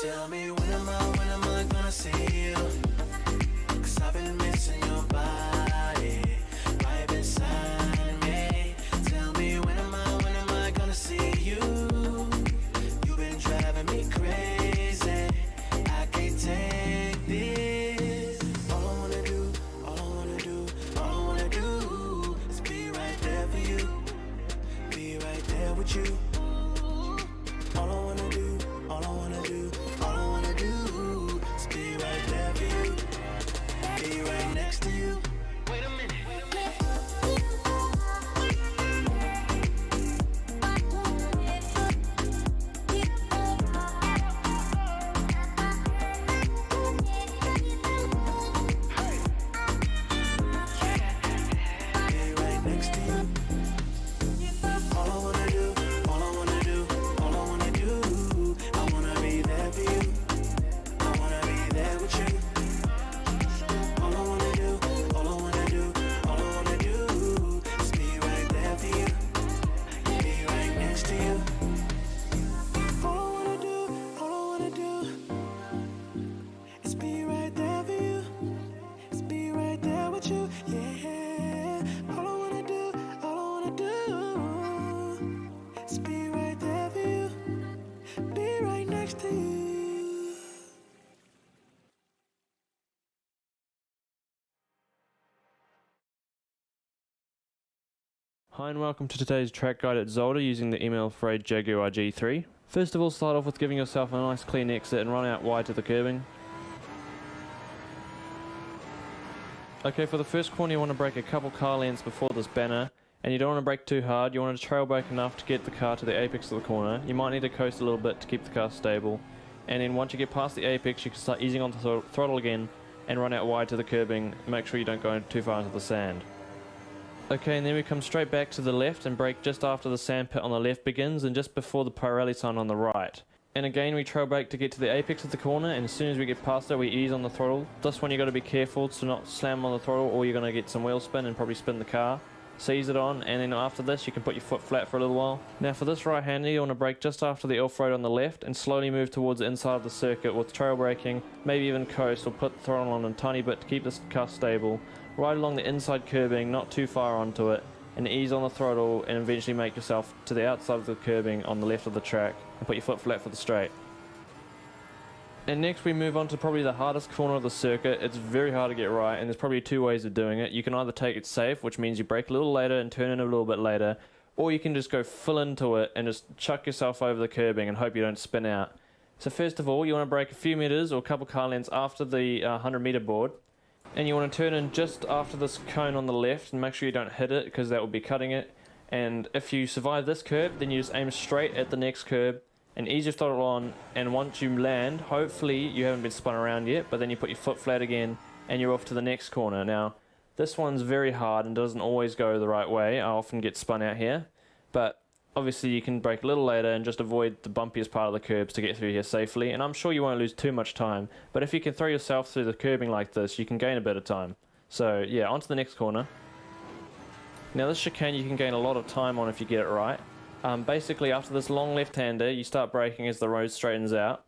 Tell me when am I gonna see you? 'Cause I've been missing your body right beside me. Tell me when am I gonna see you? You've been driving me crazy. I can't take this. All I wanna do is be right there for you. Be right there with you. All I wanna do is be right there for you. Be right next to you. Wait a minute. Hi and welcome to today's track guide at Zolder using the email freight Jaguar G3. First of all, start off with giving yourself a nice clean exit and run out wide to the curbing. Okay, for the first corner you want to brake a couple car lengths before this banner, and you don't want to brake too hard. You want to trail brake enough to get the car to the apex of the corner. You might need to coast a little bit to keep the car stable, and then once you get past the apex you can start easing on the throttle again and run out wide to the curbing. Make sure you don't go too far into the sand. Okay, and then we come straight back to the left and brake just after the sand pit on the left begins and just before the Pirelli sign on the right. And again we trail brake to get to the apex of the corner, and as soon as we get past it we ease on the throttle. This one you got to be careful to not slam on the throttle or you're going to get some wheel spin and probably spin the car. So ease it on, and then after this you can put your foot flat for a little while. Now for this right hander you want to brake just after the off-road on the left and slowly move towards the inside of the circuit with trail braking, maybe even coast or put the throttle on a tiny bit to keep this car stable. Right along the inside curbing, not too far onto it, and ease on the throttle and eventually make yourself to the outside of the curbing on the left of the track and put your foot flat for the straight. And next we move on to probably the hardest corner of the circuit. It's very hard to get right and there's probably two ways of doing it. You can either take it safe, which means you brake a little later and turn in a little bit later, or you can just go full into it and just chuck yourself over the curbing and hope you don't spin out. So first of all you want to brake a few meters or a couple car lengths after the 100 meter board. And you want to turn in just after this cone on the left and make sure you don't hit it because that will be cutting it. And if you survive this curb, then you just aim straight at the next curb and ease your throttle on, and once you land, hopefully you haven't been spun around yet, but then you put your foot flat again and you're off to the next corner. Now this one's very hard and doesn't always go the right way. I often get spun out here, but obviously you can brake a little later and just avoid the bumpiest part of the curbs to get through here safely, and I'm sure you won't lose too much time, but if you can throw yourself through the curbing like this you can gain a bit of time. So yeah, on to the next corner. Now this chicane you can gain a lot of time on if you get it right. Basically after this long left-hander you start braking as the road straightens out,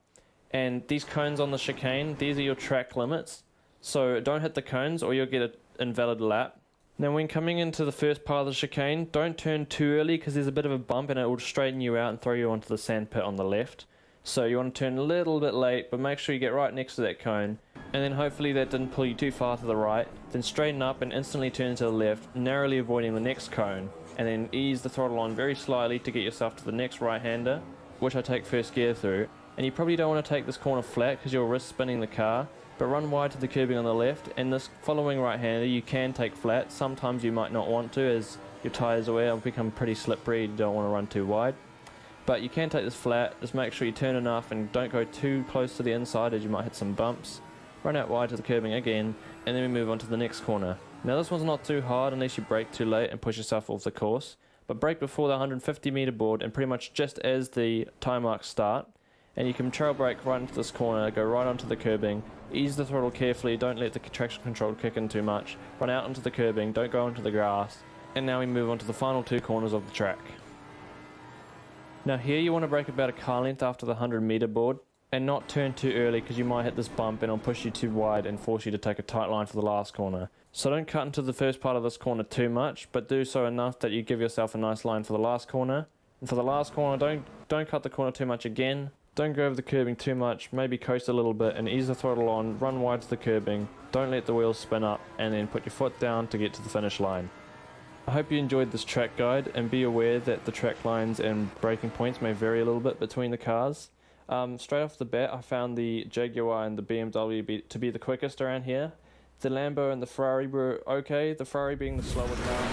and these cones on the chicane, these are your track limits, so don't hit the cones or you'll get an invalid lap. Now when coming into the first part of the chicane, don't turn too early because there's a bit of a bump and it will straighten you out and throw you onto the sand pit on the left. So you want to turn a little bit late, but make sure you get right next to that cone, and then hopefully that didn't pull you too far to the right. Then straighten up and instantly turn to the left, narrowly avoiding the next cone, and then ease the throttle on very slightly to get yourself to the next right hander, which I take first gear through. And you probably don't want to take this corner flat because you'll risk spinning the car, but run wide to the curbing on the left, and this following right hander you can take flat. Sometimes you might not want to as your tyres will become pretty slippery, you don't want to run too wide. But you can take this flat, just make sure you turn enough and don't go too close to the inside as you might hit some bumps. Run out wide to the curbing again, and then we move on to the next corner. Now this one's not too hard unless you brake too late and push yourself off the course, but brake before the 150 meter board and pretty much just as the time marks start, and you can trail brake right into this corner, go right onto the curbing, ease the throttle carefully, don't let the traction control kick in too much, run out onto the curbing, don't go onto the grass, and now we move on to the final two corners of the track. Now here you want to brake about a car length after the 100 meter board, and not turn too early because you might hit this bump and it'll push you too wide and force you to take a tight line for the last corner. So don't cut into the first part of this corner too much, but do so enough that you give yourself a nice line for the last corner. And for the last corner, don't cut the corner too much again. Don't go over the curbing too much, maybe coast a little bit and ease the throttle on, run wide to the curbing, don't let the wheels spin up, and then put your foot down to get to the finish line. I hope you enjoyed this track guide, and be aware that the track lines and braking points may vary a little bit between the cars. Straight off the bat, I found the Jaguar and the BMW to be the quickest around here. The Lambo and the Ferrari were okay, the Ferrari being the slower car.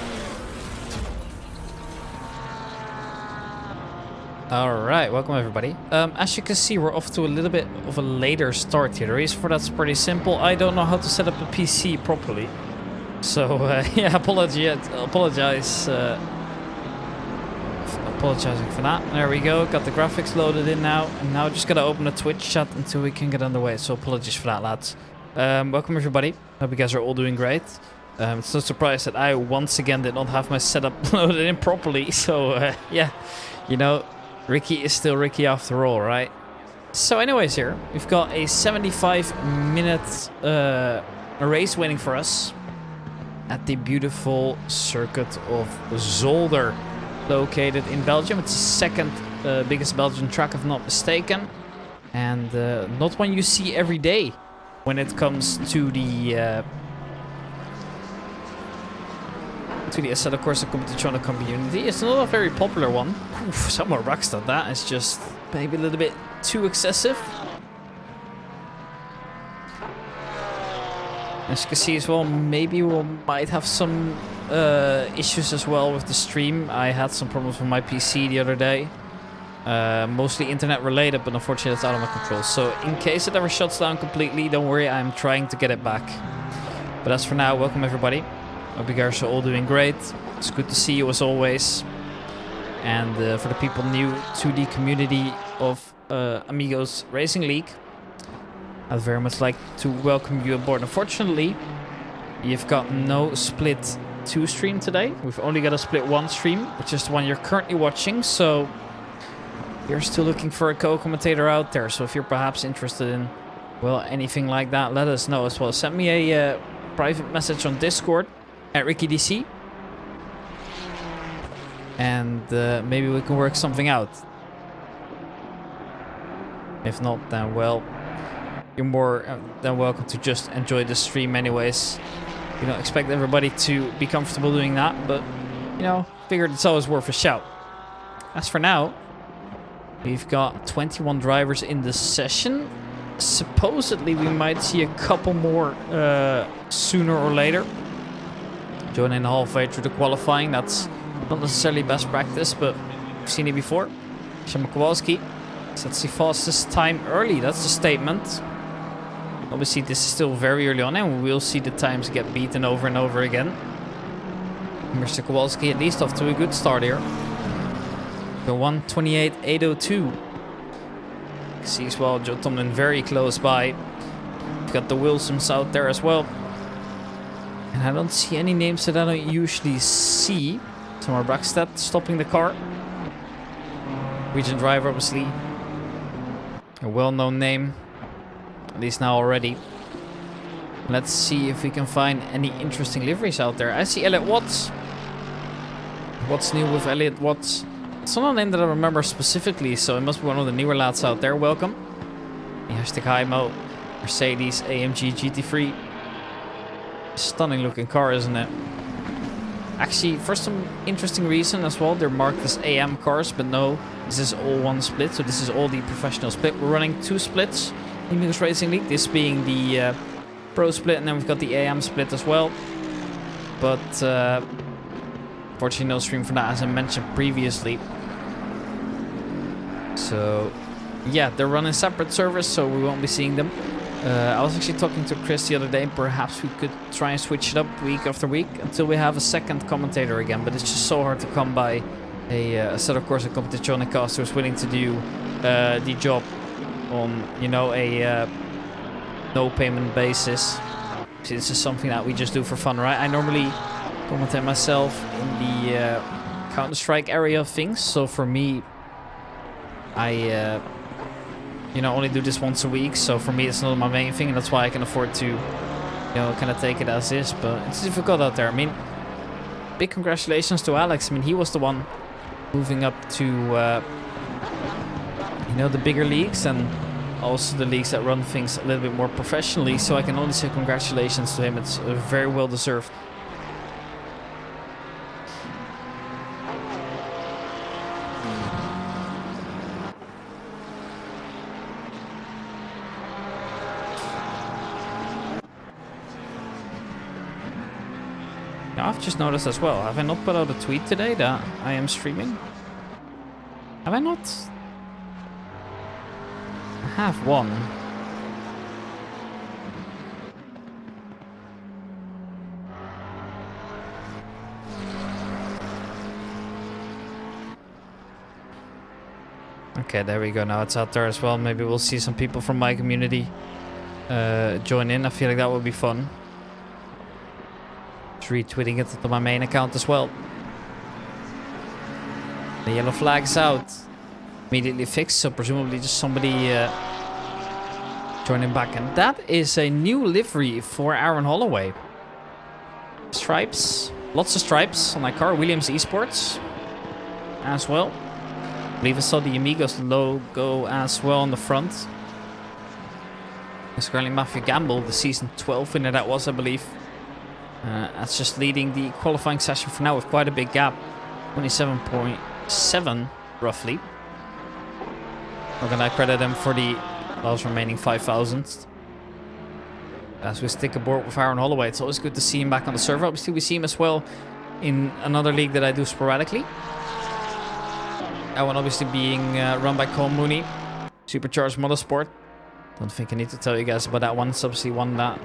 Alright, welcome everybody. As you can see, we're off to a little bit of a later start here. The reason for that's pretty simple. I don't know how to set up a PC properly. So, yeah, apologize apologizing for that. There we go, got the graphics loaded in now. And now just gotta open a Twitch chat until we can get underway. So apologies for that, lads. Welcome everybody. Hope you guys are all doing great. It's no surprise that I once again did not have my setup loaded in properly. So, yeah, you know, Ricky is still Ricky after all, right? So anyways here, we've got a 75-minute race waiting for us at the beautiful circuit of Zolder, located in Belgium. It's the second biggest Belgian track, if I'm not mistaken. And not one you see every day when it comes to the Assetto Corsa Competizione community. It's not a very popular one. Oof, some more Rockstar. That is just maybe a little bit too excessive. As you can see as well, maybe we might have some issues as well with the stream. I had some problems with my PC the other day. Mostly internet related, but unfortunately it's out of my control. So in case it ever shuts down completely, don't worry, I'm trying to get it back. But as for now, welcome everybody. Hope you guys are all doing great. It's good to see you as always. And for the people new to the community of Amigos Racing League, I'd very much like to welcome you aboard. Unfortunately, you've got no split 2 stream today. We've only got a split 1 stream, which is the one you're currently watching. So you're still looking for a co-commentator out there. So if you're perhaps interested in, well, anything like that, let us know as well. Send me a private message on Discord at RickyDC, and maybe we can work something out. If not, then well, you're more than welcome to just enjoy the stream anyways. We don't expect everybody to be comfortable doing that, but you know, figured it's always worth a shout. As for now, we've got 21 drivers in the session. Supposedly we might see a couple more sooner or later. Joining halfway through the qualifying, that's not necessarily best practice, but we've seen it before. Szymon Kowalski sets the fastest time early, that's the statement. Obviously this is still very early on and we'll see the times get beaten over and over again. Mr. Kowalski at least off to a good start here. The 1:28.802. See as well, Joe Tomlin very close by. We've got the Wilsons out there as well. And I don't see any names that I don't usually see. Tamar Brackstedt stopping the car. Region driver, obviously. A well-known name. At least now already. Let's see if we can find any interesting liveries out there. I see Elliot Watts. What's new with Elliot Watts? It's not a name that I remember specifically, so it must be one of the newer lads out there. Welcome. Hashtag Hymo. Mercedes AMG GT3. Stunning looking car, isn't it? Actually, for some interesting reason as well, they're marked as AM cars, but no, this is all one split, so this is all the professional split. We're running 2 splits in Amigos Racing League, this being the Pro split, and then we've got the AM split as well. But unfortunately no stream for that, as I mentioned previously. So yeah, they're running separate servers, so we won't be seeing them. I was actually talking to Chris the other day. Perhaps we could try and switch it up week after week until we have a second commentator again. But it's just so hard to come by a set of course a competizione caster who's willing to do the job on, you know, a no payment basis. See, this is something that we just do for fun, right? I normally commentate myself in the Counter-Strike area of things. So for me, I only do this once a week. So for me, it's not my main thing, and that's why I can afford to, kind of take it as is. But it's difficult out there. I mean, big congratulations to Alex. I mean, he was the one moving up to, the bigger leagues and also the leagues that run things a little bit more professionally. So I can only say congratulations to him. It's very well deserved. Now, I've just noticed as well, have I not put out a tweet today that I am streaming? Have I not? I have one. Okay, there we go. Now it's out there as well. Maybe we'll see some people from my community join in. I feel like that would be fun. Just retweeting it to my main account as well. The yellow flag's out. Immediately fixed, so presumably just somebody joining back. And that is a new livery for Aaron Holloway. Stripes. Lots of stripes on that car. Williams Esports as well. I believe I saw the Amigos logo as well on the front. It's currently Matthew Gamble, the season 12 winner that was, I believe. That's just leading the qualifying session for now with quite a big gap. 27.7 roughly. We're gonna credit him for the last remaining 5,000th. As we stick aboard with Aaron Holloway, it's always good to see him back on the server. Obviously, we see him as well in another league that I do sporadically. That one obviously being run by Cole Mooney, Supercharged Motorsport. Don't think I need to tell you guys about that one. It's obviously one that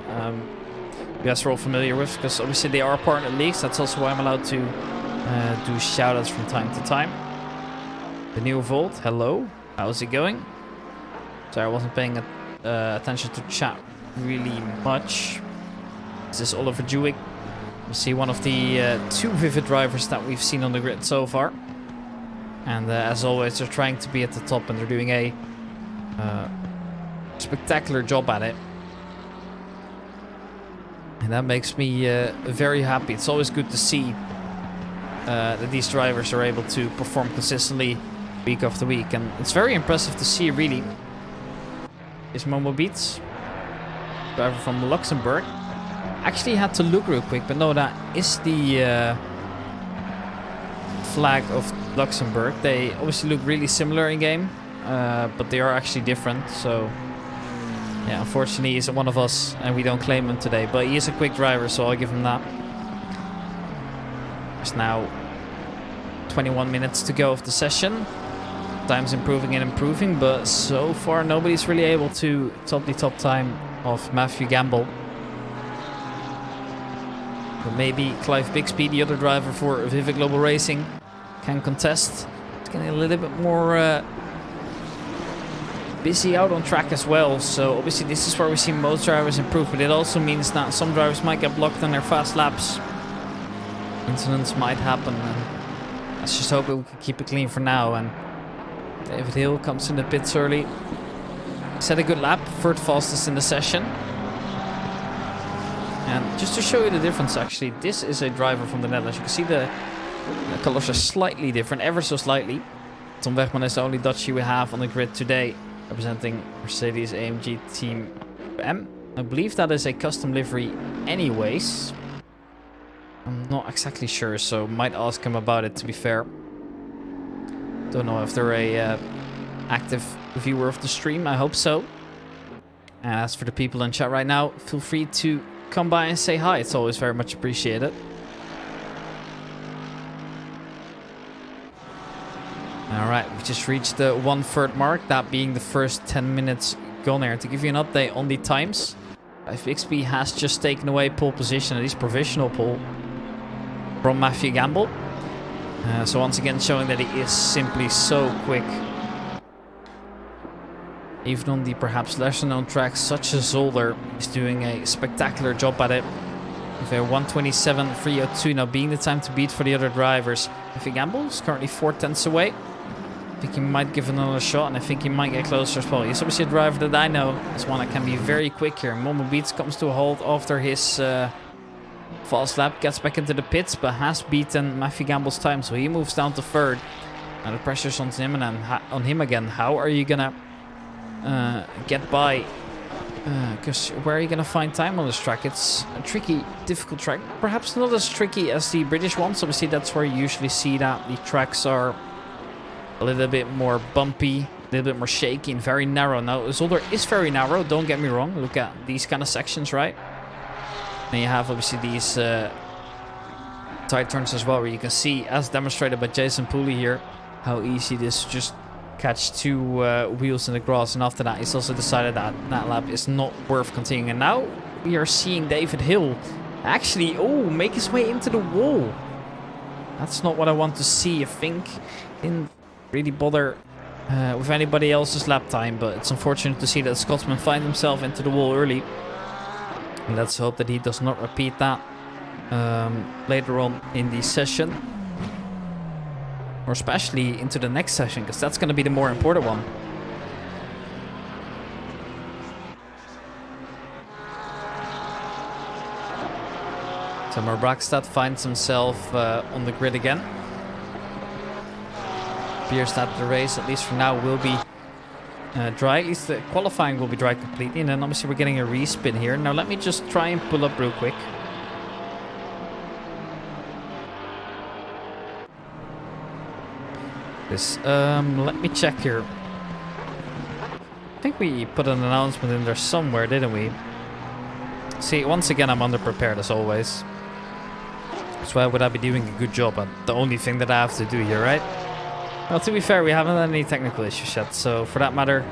you guys are all familiar with, because obviously they are partner leagues. That's also why I'm allowed to do shoutouts from time to time. The new Volt, hello. How's it going? Sorry, I wasn't paying attention to chat really much. This is Oliver Jewick. You see one of the two Vivid drivers that we've seen on the grid so far. And as always, they're trying to be at the top, and they're doing a spectacular job at it. And that makes me very happy. It's always good to see that these drivers are able to perform consistently week after week. And it's very impressive to see, really. Is Momo Beats, driver from Luxembourg. Actually had to look real quick, but no, that is the flag of Luxembourg. They obviously look really similar in game, but they are actually different. So yeah, unfortunately he isn't one of us and we don't claim him today, but he is a quick driver, so I'll give him that. There's now 21 minutes to go of the session. Time's improving and improving, but so far nobody's really able to top the top time of Matthew Gamble. But maybe Clive Bixby, the other driver for Vivid Global Racing, can contest. It's getting a little bit more busy out on track as well. So obviously this is where we see most drivers improve, but it also means that some drivers might get blocked on their fast laps. Incidents might happen, and let's just hope we can keep it clean for now. And David Hill comes in the pits early. Set a good lap, third fastest in the session. And just to show you the difference, actually, this is a driver from the Netherlands. You can see the colors are slightly different, ever so slightly. Tom Wegman is the only Dutchie we have on the grid today, representing Mercedes-AMG Team M. I believe that is a custom livery anyways. I'm not exactly sure, so might ask him about it, to be fair. Don't know if they're a active viewer of the stream. I hope so. And as for the people in chat right now, feel free to come by and say hi. It's always very much appreciated. Alright, we just reached the 1/3 mark, that being the first 10 minutes gone there. To give you an update on the times, Bixby has just taken away pole position, at least provisional pole, from Matthew Gamble. So once again showing that he is simply so quick. Even on the perhaps lesser known tracks such as Zolder, he's doing a spectacular job at it. With a 1:27.302 now being the time to beat for the other drivers. Matthew Gamble is currently 4 tenths away. think he might give another shot, and I think he might get closer as well. He's obviously a driver that I know is one that can be very quick here. Momo Beats comes to a halt after his fast lap, gets back into the pits, but has beaten Matthew Gamble's time, so he moves down to third. Now the pressure's on him and on him again. How are you gonna get by? Because where are you gonna find time on this track? It's a tricky, difficult track. Perhaps not as tricky as the British ones. Obviously, that's where you usually see that the tracks are a little bit more bumpy, a little bit more shaky, and very narrow. Now, Zolder is very narrow, don't get me wrong. Look at these kind of sections, right? Then you have obviously these tight turns as well, where you can see, as demonstrated by Jason Pooley here, how easy it is to just catch two wheels in the grass. And after that, he's also decided that that lap is not worth continuing. And now we are seeing David Hill actually, make his way into the wall. That's not what I want to see. I think didn't really bother with anybody else's lap time, but it's unfortunate to see that Scotsman find himself into the wall early. And let's hope that he does not repeat that later on in the session, or especially into the next session, because that's going to be the more important one. Tamar Brackstad finds himself on the grid again. Appears that the race, at least for now, will be dry. At least the qualifying will be dry completely. And then obviously we're getting a respin here. Now let me just try and pull up real quick. Let me check here. I think we put an announcement in there somewhere, didn't we? See, once again, I'm underprepared as always. So why would I be doing a good job at the only thing that I have to do here, right? Well, to be fair, we haven't had any technical issues yet, so for that matter,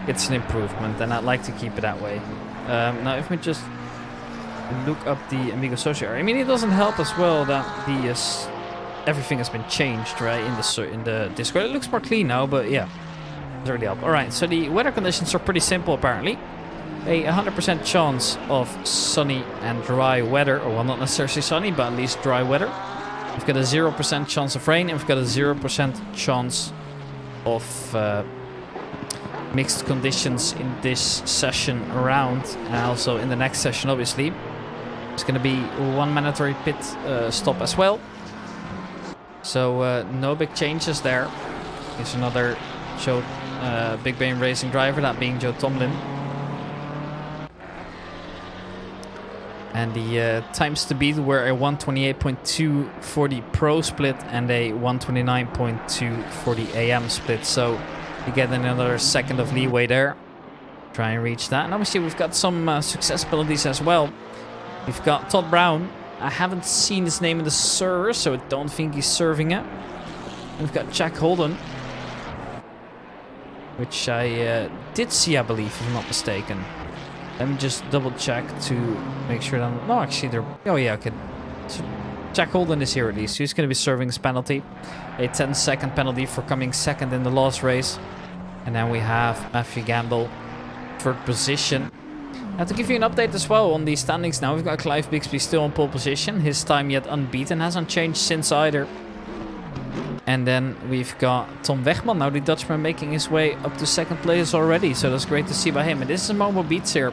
it's an improvement, and I'd like to keep it that way. Now, if we just look up the Amigo Social area, I mean, it doesn't help as well that the everything has been changed, right, in the Discord. It looks more clean now, but yeah, doesn't really help. All right, so the weather conditions are pretty simple, apparently. A 100% chance of sunny and dry weather, or well, not necessarily sunny, but at least dry weather. We've got a 0% chance of rain, and we've got a 0% chance of mixed conditions in this session around, and also in the next session, obviously. It's going to be one mandatory pit stop as well. So no big changes there. Here's another Big Bane Racing driver, that being Joe Tomlin. And the times to beat were a 1:28.2 for the Pro split and a 1:29.2 for the AM split. So you get another second of leeway there. Try and reach that. And obviously we've got some success penalties as well. We've got Todd Brown. I haven't seen his name in the server, so I don't think he's serving it. We've got Jack Holden, which I did see, I believe, if I'm not mistaken. Let me just double check to make sure that I'm... No, actually, they're... Oh, yeah, okay. So Jack Holden is here at least. He's going to be serving his penalty. A 10-second penalty for coming second in the last race. And then we have Matthew Gamble, third position. Now, to give you an update as well on the standings now, we've got Clive Bixby still on pole position. His time yet unbeaten, hasn't changed since either. And then we've got Tom Wegman, now the Dutchman, making his way up to second place already. So that's great to see by him. And this is Momo Beats here.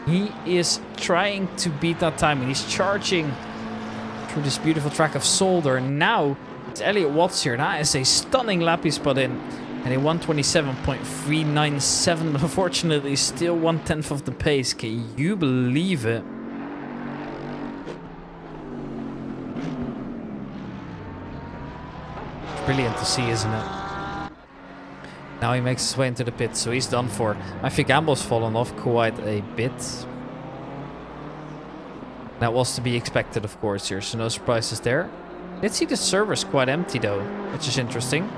He is trying to beat that time, and he's charging through this beautiful track of Zolder. Now it's Elliot Watts here. That is a stunning lap he's put in. And a 1:27.397, but unfortunately still 1/10 of the pace. Can you believe it? Brilliant to see, isn't it? Now he makes his way into the pit, so he's done for. Matthew Gamble's fallen off quite a bit. That was to be expected, of course, here, so no surprises there. Let's see, the server's quite empty though, which is interesting.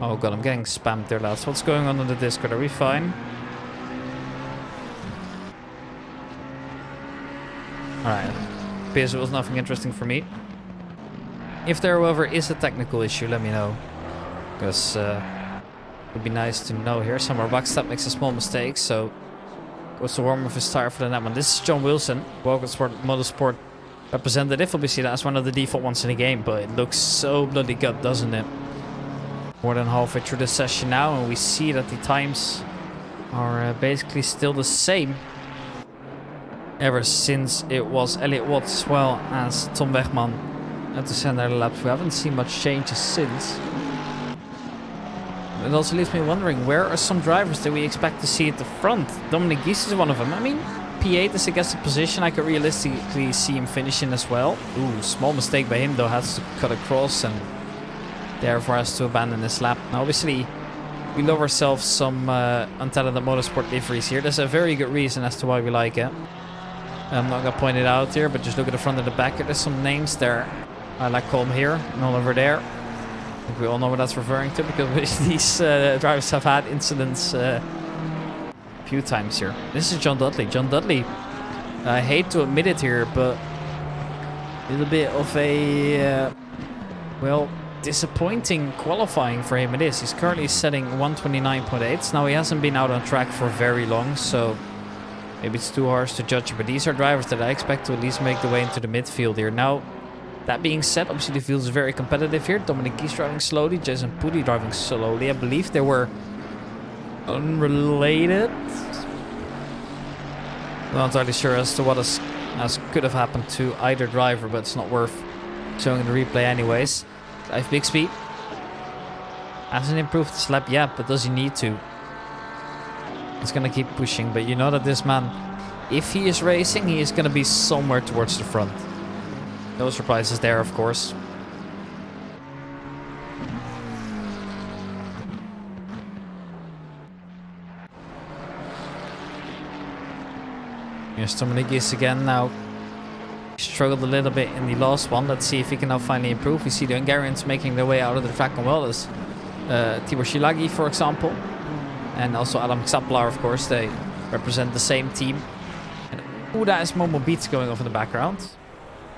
Oh god, I'm getting spammed there, lads. What's going on in the Discord? Are we fine? Alright. Appears it was nothing interesting for me. If there, however, is a technical issue, let me know. Because it would be nice to know here. Somewhere Backstep makes a small mistake, so goes to warm off his tire for the net one. This is John Wilson, World Motorsport representative. Obviously, that's one of the default ones in the game, but it looks so bloody good, doesn't it? More than halfway through the session now, and we see that the times are basically still the same ever since it was Elliot Watts as well as Tom Wegman at the center laps. We haven't seen much changes since. It also leaves me wondering, where are some drivers that we expect to see at the front? Dominic Gies is one of them. I mean, P8 is, I guess, a position I could realistically see him finishing as well. Ooh, small mistake by him though, has to cut across and therefore has to abandon this lap. Now obviously we love ourselves some Untalented Motorsport liveries here. There's a very good reason as to why we like it. I'm not going to point it out here, but just look at the front and the back. There's some names there. I like Colm here and Oliver there. I think we all know what that's referring to, because these drivers have had incidents a few times here. This is John Dudley. John Dudley, I hate to admit it here, but a little bit of a, well, disappointing qualifying for him it is. He's currently setting 129.8. Now he hasn't been out on track for very long, so maybe it's too harsh to judge, but these are drivers that I expect to at least make the way into the midfield here. Now, that being said, obviously the field is very competitive here. Dominic Gies driving slowly, Jason Pudi driving slowly. I believe they were unrelated. Not entirely sure as to what as could have happened to either driver, but it's not worth showing in the replay anyways. Clive Bixby hasn't improved this lap yet, but does he need to? He's going to keep pushing, but you know that this man, if he is racing, he is going to be somewhere towards the front. No surprises there, of course. Here's Dominic Gies again now. He struggled a little bit in the last one. Let's see if he can now finally improve. We see the Hungarians making their way out of the track as well as Tibor Shilagi, for example. And also Adam Xaplar, of course. They represent the same team. And, ooh, that is Momo Beats going off in the background.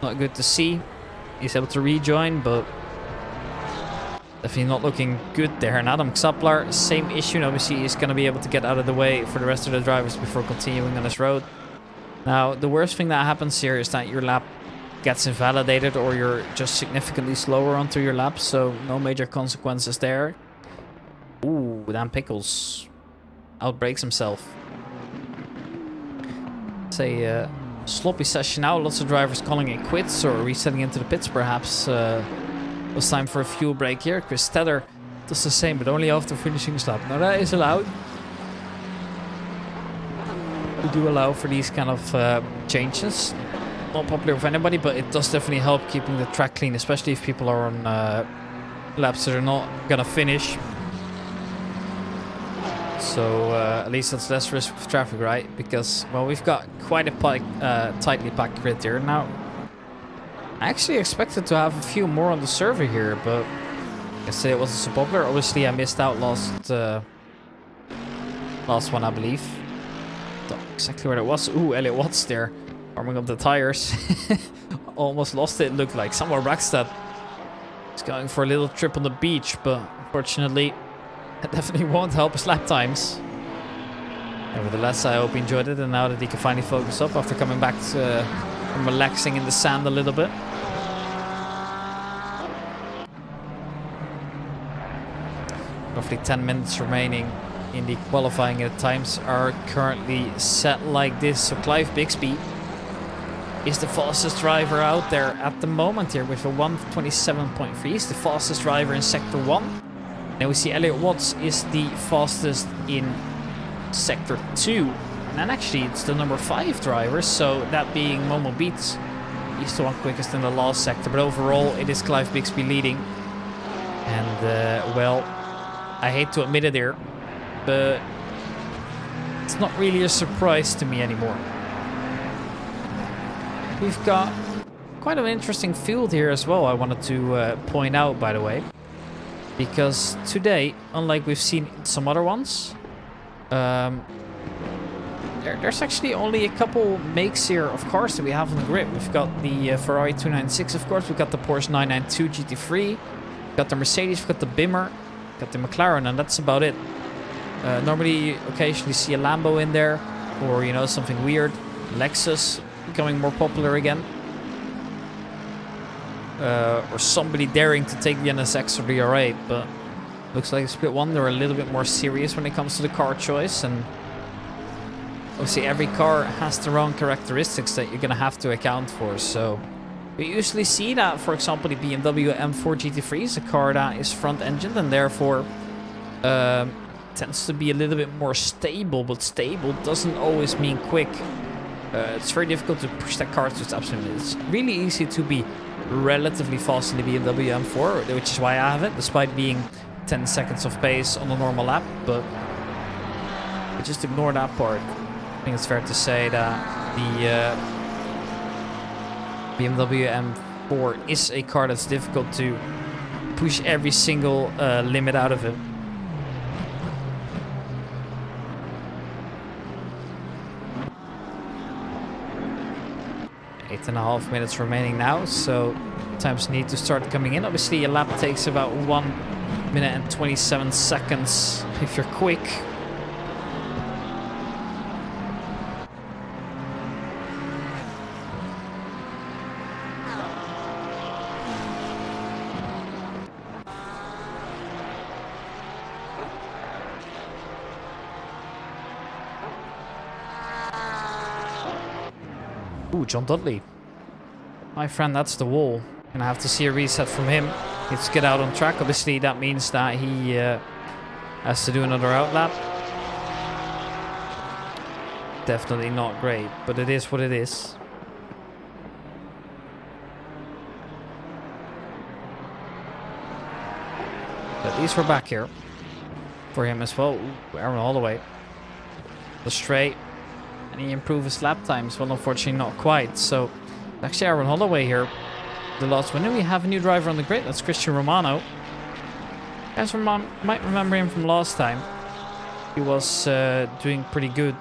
Not good to see. He's able to rejoin, but definitely not looking good there. And Adam Xaplar, same issue. And obviously, he's going to be able to get out of the way for the rest of the drivers before continuing on this road. Now, the worst thing that happens here is that your lap gets invalidated or you're just significantly slower onto your lap. So, no major consequences there. Ooh, Dan Pickles outbrakes himself. It's a sloppy session now. Lots of drivers calling it quits or resetting into the pits perhaps. It was time for a fuel break here. Chris Tedder does the same, but only after finishing his lap. Now that is allowed. We do allow for these kind of changes. Not popular with anybody, but it does definitely help keeping the track clean, especially if people are on laps that are not gonna finish. So at least that's less risk with traffic, right? Because, well, we've got quite a tightly packed grid here. Now, I actually expected to have a few more on the server here, but yesterday it wasn't so popular. Obviously, I missed out last one, I believe. Don't know exactly where it was. Ooh, Elliot Watts there, warming up the tires. Almost lost it, looked like. Somewhere Brackstad is going for a little trip on the beach, but unfortunately, that definitely won't help his lap times. Nevertheless, I hope he enjoyed it, and now that he can finally focus up after coming back from relaxing in the sand a little bit. Roughly 10 minutes remaining in the qualifying, and the times are currently set like this. So Clive Bixby is the fastest driver out there at the moment here with a 1:27.3. He's the fastest driver in Sector 1. And we see Elliot Watts is the fastest in Sector 2. And then actually it's the number 5 driver, so that being Momo Beats. He's the one quickest in the last sector, but overall it is Clive Bixby leading. And well, I hate to admit it here, but it's not really a surprise to me anymore. We've got quite an interesting field here as well, I wanted to point out, by the way. Because today, unlike we've seen some other ones, there's actually only a couple makes here of cars that we have on the grid. We've got the Ferrari 296, of course. We've got the Porsche 992 GT3. We've got the Mercedes. We've got the Bimmer. got the McLaren, and that's about it. Normally, you occasionally see a Lambo in there, or, you know, something weird. Lexus becoming more popular again. Or somebody daring to take the NSX or the R8, but looks like Split 1, they're a little bit more serious when it comes to the car choice, and obviously every car has their own characteristics that you're gonna have to account for, so we usually see that, for example, the BMW M4 GT3 is a car that is front-engined and therefore tends to be a little bit more stable, but stable doesn't always mean quick. It's very difficult to push that car to its absolute limit. It's really easy to be relatively fast in the BMW M4, which is why I have it, despite being 10 seconds of pace on a normal lap, but we just ignore that part. I think it's fair to say that the BMW M4 is a car that's difficult to push every single limit out of it. 8.5 minutes remaining now, so times need to start coming in. Obviously, a lap takes about 1 minute and 27 seconds if you're quick. Ooh, John Dudley. My friend, that's the wall. Gonna have to see a reset from him. Needs to get out on track. Obviously, that means that he has to do another outlap. Definitely not great, but it is what it is. But at least we're back here for him as well. Ooh, Aaron Holloway. The straight. And he improved his lap times. Well, unfortunately, not quite. So, actually, Aaron Holloway here. The last winner. We have a new driver on the grid. That's Christian Romano. You guys might remember him from last time. He was doing pretty good.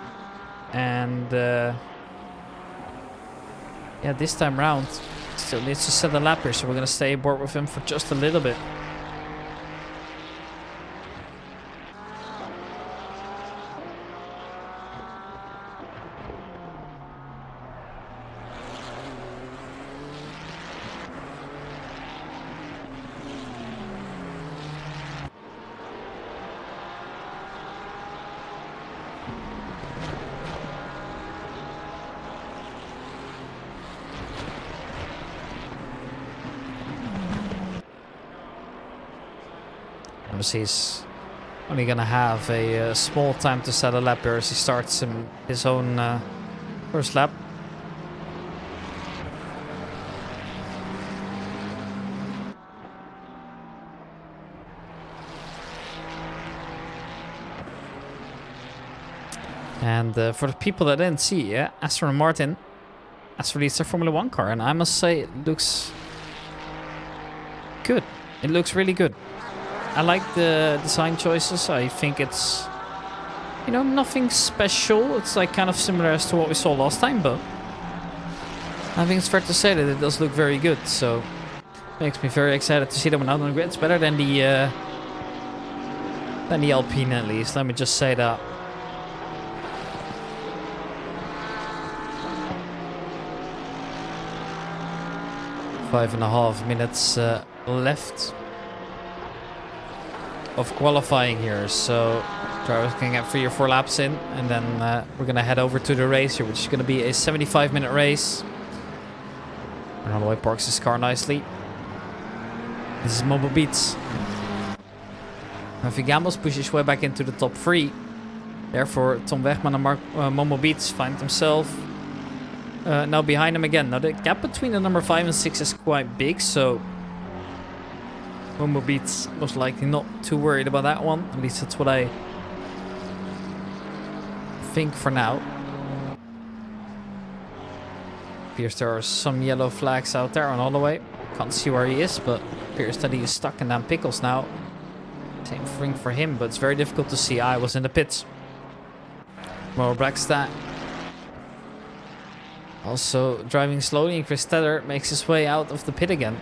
And, yeah, this time round, still needs to set a lap here. So, we're going to stay aboard with him for just a little bit. Obviously, he's only going to have a small time to set a lap here as he starts his own first lap. And for the people that didn't see, yeah, Aston Martin has released a Formula 1 car, and I must say it looks good. It looks really good. I like the design choices. I think it's, you know, nothing special. It's like kind of similar as to what we saw last time, but I think it's fair to say that it does look very good. So makes me very excited to see them out on the grid. It's better than the Alpine, at least. Let me just say that. Five and a half minutes left of qualifying here, so drivers can get 3 or 4 laps in, and then we're gonna head over to the race here, which is gonna be a 75-minute race. Holloway parks his car nicely. This is Momo Beats. Murphy Gambles pushes his way back into the top 3. Therefore, Tom Wegman and Momo Beats find himself now behind him again. Now the gap between the number 5 and 6 is quite big, so Momo Beats most likely not too worried about that one. At least that's what I think for now. Appears there are some yellow flags out there on Holloway. Can't see where he is, but appears that he is stuck in them pickles now. Same thing for him, but it's very difficult to see. I was in the pits. More Blackstad. Also driving slowly, and Chris Steller makes his way out of the pit again.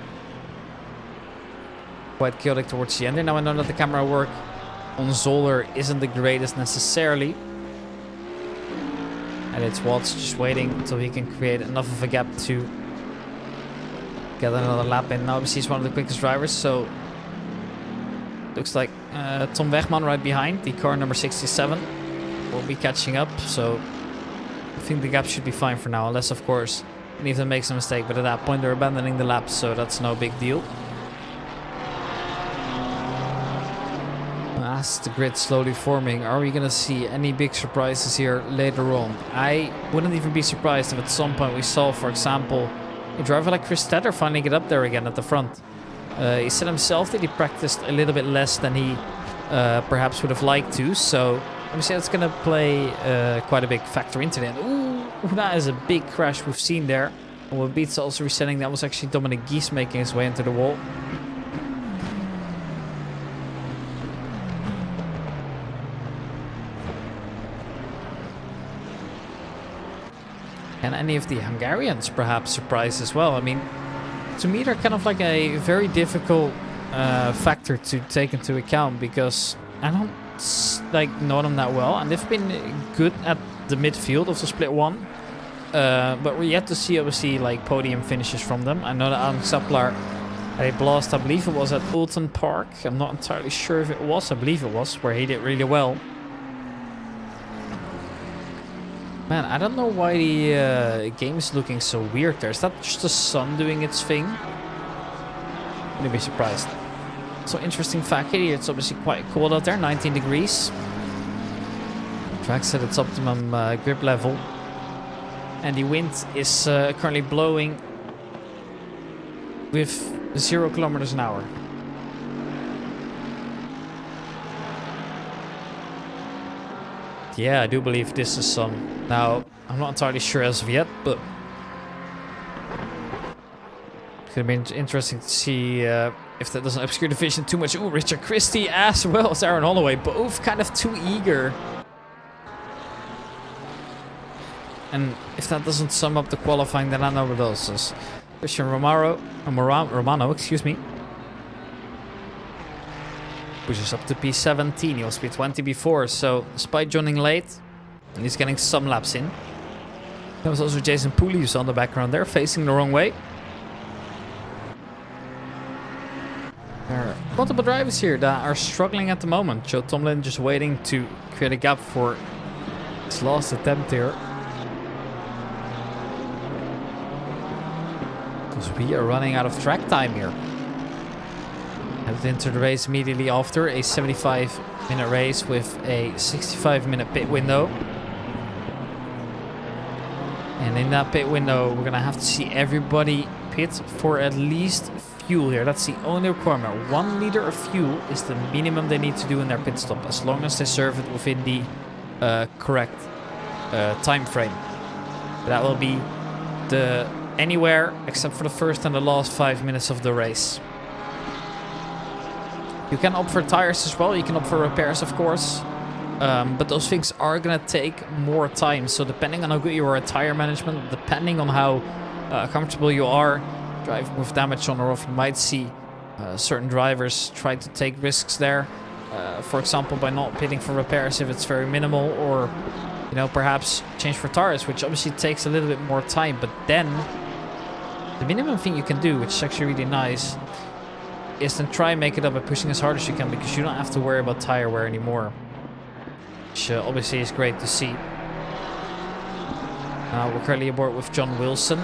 quite chaotic towards the end. And now I know that the camera work on Zolder isn't the greatest necessarily. And it's Watts just waiting until he can create enough of a gap to get another lap in. Now obviously he's one of the quickest drivers, so looks like Tom Wegman right behind, the car number 67, will be catching up. So I think the gap should be fine for now, unless of course Nathan makes a mistake. But at that point they're abandoning the lap, so that's no big deal. As the grid slowly forming, are we going to see any big surprises here later on? I wouldn't even be surprised if at some point we saw, for example, a driver like Chris Stetter finally get up there again at the front. He said himself that he practiced a little bit less than he perhaps would have liked to, so obviously that's going to play quite a big factor into that. Ooh, that is a big crash we've seen there. And with Beats also resetting, that was actually Dominic Gies making his way into the wall. And any of the Hungarians perhaps surprised as well. I mean, to me they're kind of like a very difficult factor to take into account, because I don't know them that well, and they've been good at the midfield of the split one. But we're yet to see obviously like podium finishes from them. I know that Adam Saplar had a blast, I believe it was at Oulton Park. I'm not entirely sure if it was. I believe it was, where he did really well. Man, I don't know why the game is looking so weird there. Is that just the sun doing its thing? Wouldn't be surprised. So interesting fact here, it's obviously quite cold out there, 19 degrees. Track's at its optimum grip level. And the wind is currently blowing with 0 kilometers an hour. Yeah, I do believe this is sun. Now, I'm not entirely sure as of yet, but it's going to be interesting to see if that doesn't obscure the vision too much. Ooh, Richard Christie as well as Aaron Holloway, both kind of too eager. And if that doesn't sum up the qualifying, then I know what else is. Christian Romano, excuse me. Pushes up to P17. He was P20 before, so despite joining late, and he's getting some laps in. There was also Jason Pooley who's on the background there, facing the wrong way. There are multiple drivers here that are struggling at the moment. Joe Tomlin just waiting to create a gap for his last attempt here. Because we are running out of track time here. Headed into the race immediately after a 75-minute race with a 65-minute pit window. And in that pit window, we're going to have to see everybody pit for at least fuel here. That's the only requirement. 1 liter of fuel is the minimum they need to do in their pit stop, as long as they serve it within the correct time frame. That will be the anywhere except for the first and the last 5 minutes of the race. You can opt for tires as well. You can opt for repairs, of course. But those things are going to take more time. So depending on how good you are at tire management, depending on how comfortable you are driving with damage on or off, you might see certain drivers try to take risks there. For example, by not pitting for repairs if it's very minimal, or you know, perhaps change for tires, which obviously takes a little bit more time. But then the minimum thing you can do, which is actually really nice, is then try and make it up by pushing as hard as you can, because you don't have to worry about tire wear anymore, which obviously is great to see. We're currently aboard with John Wilson.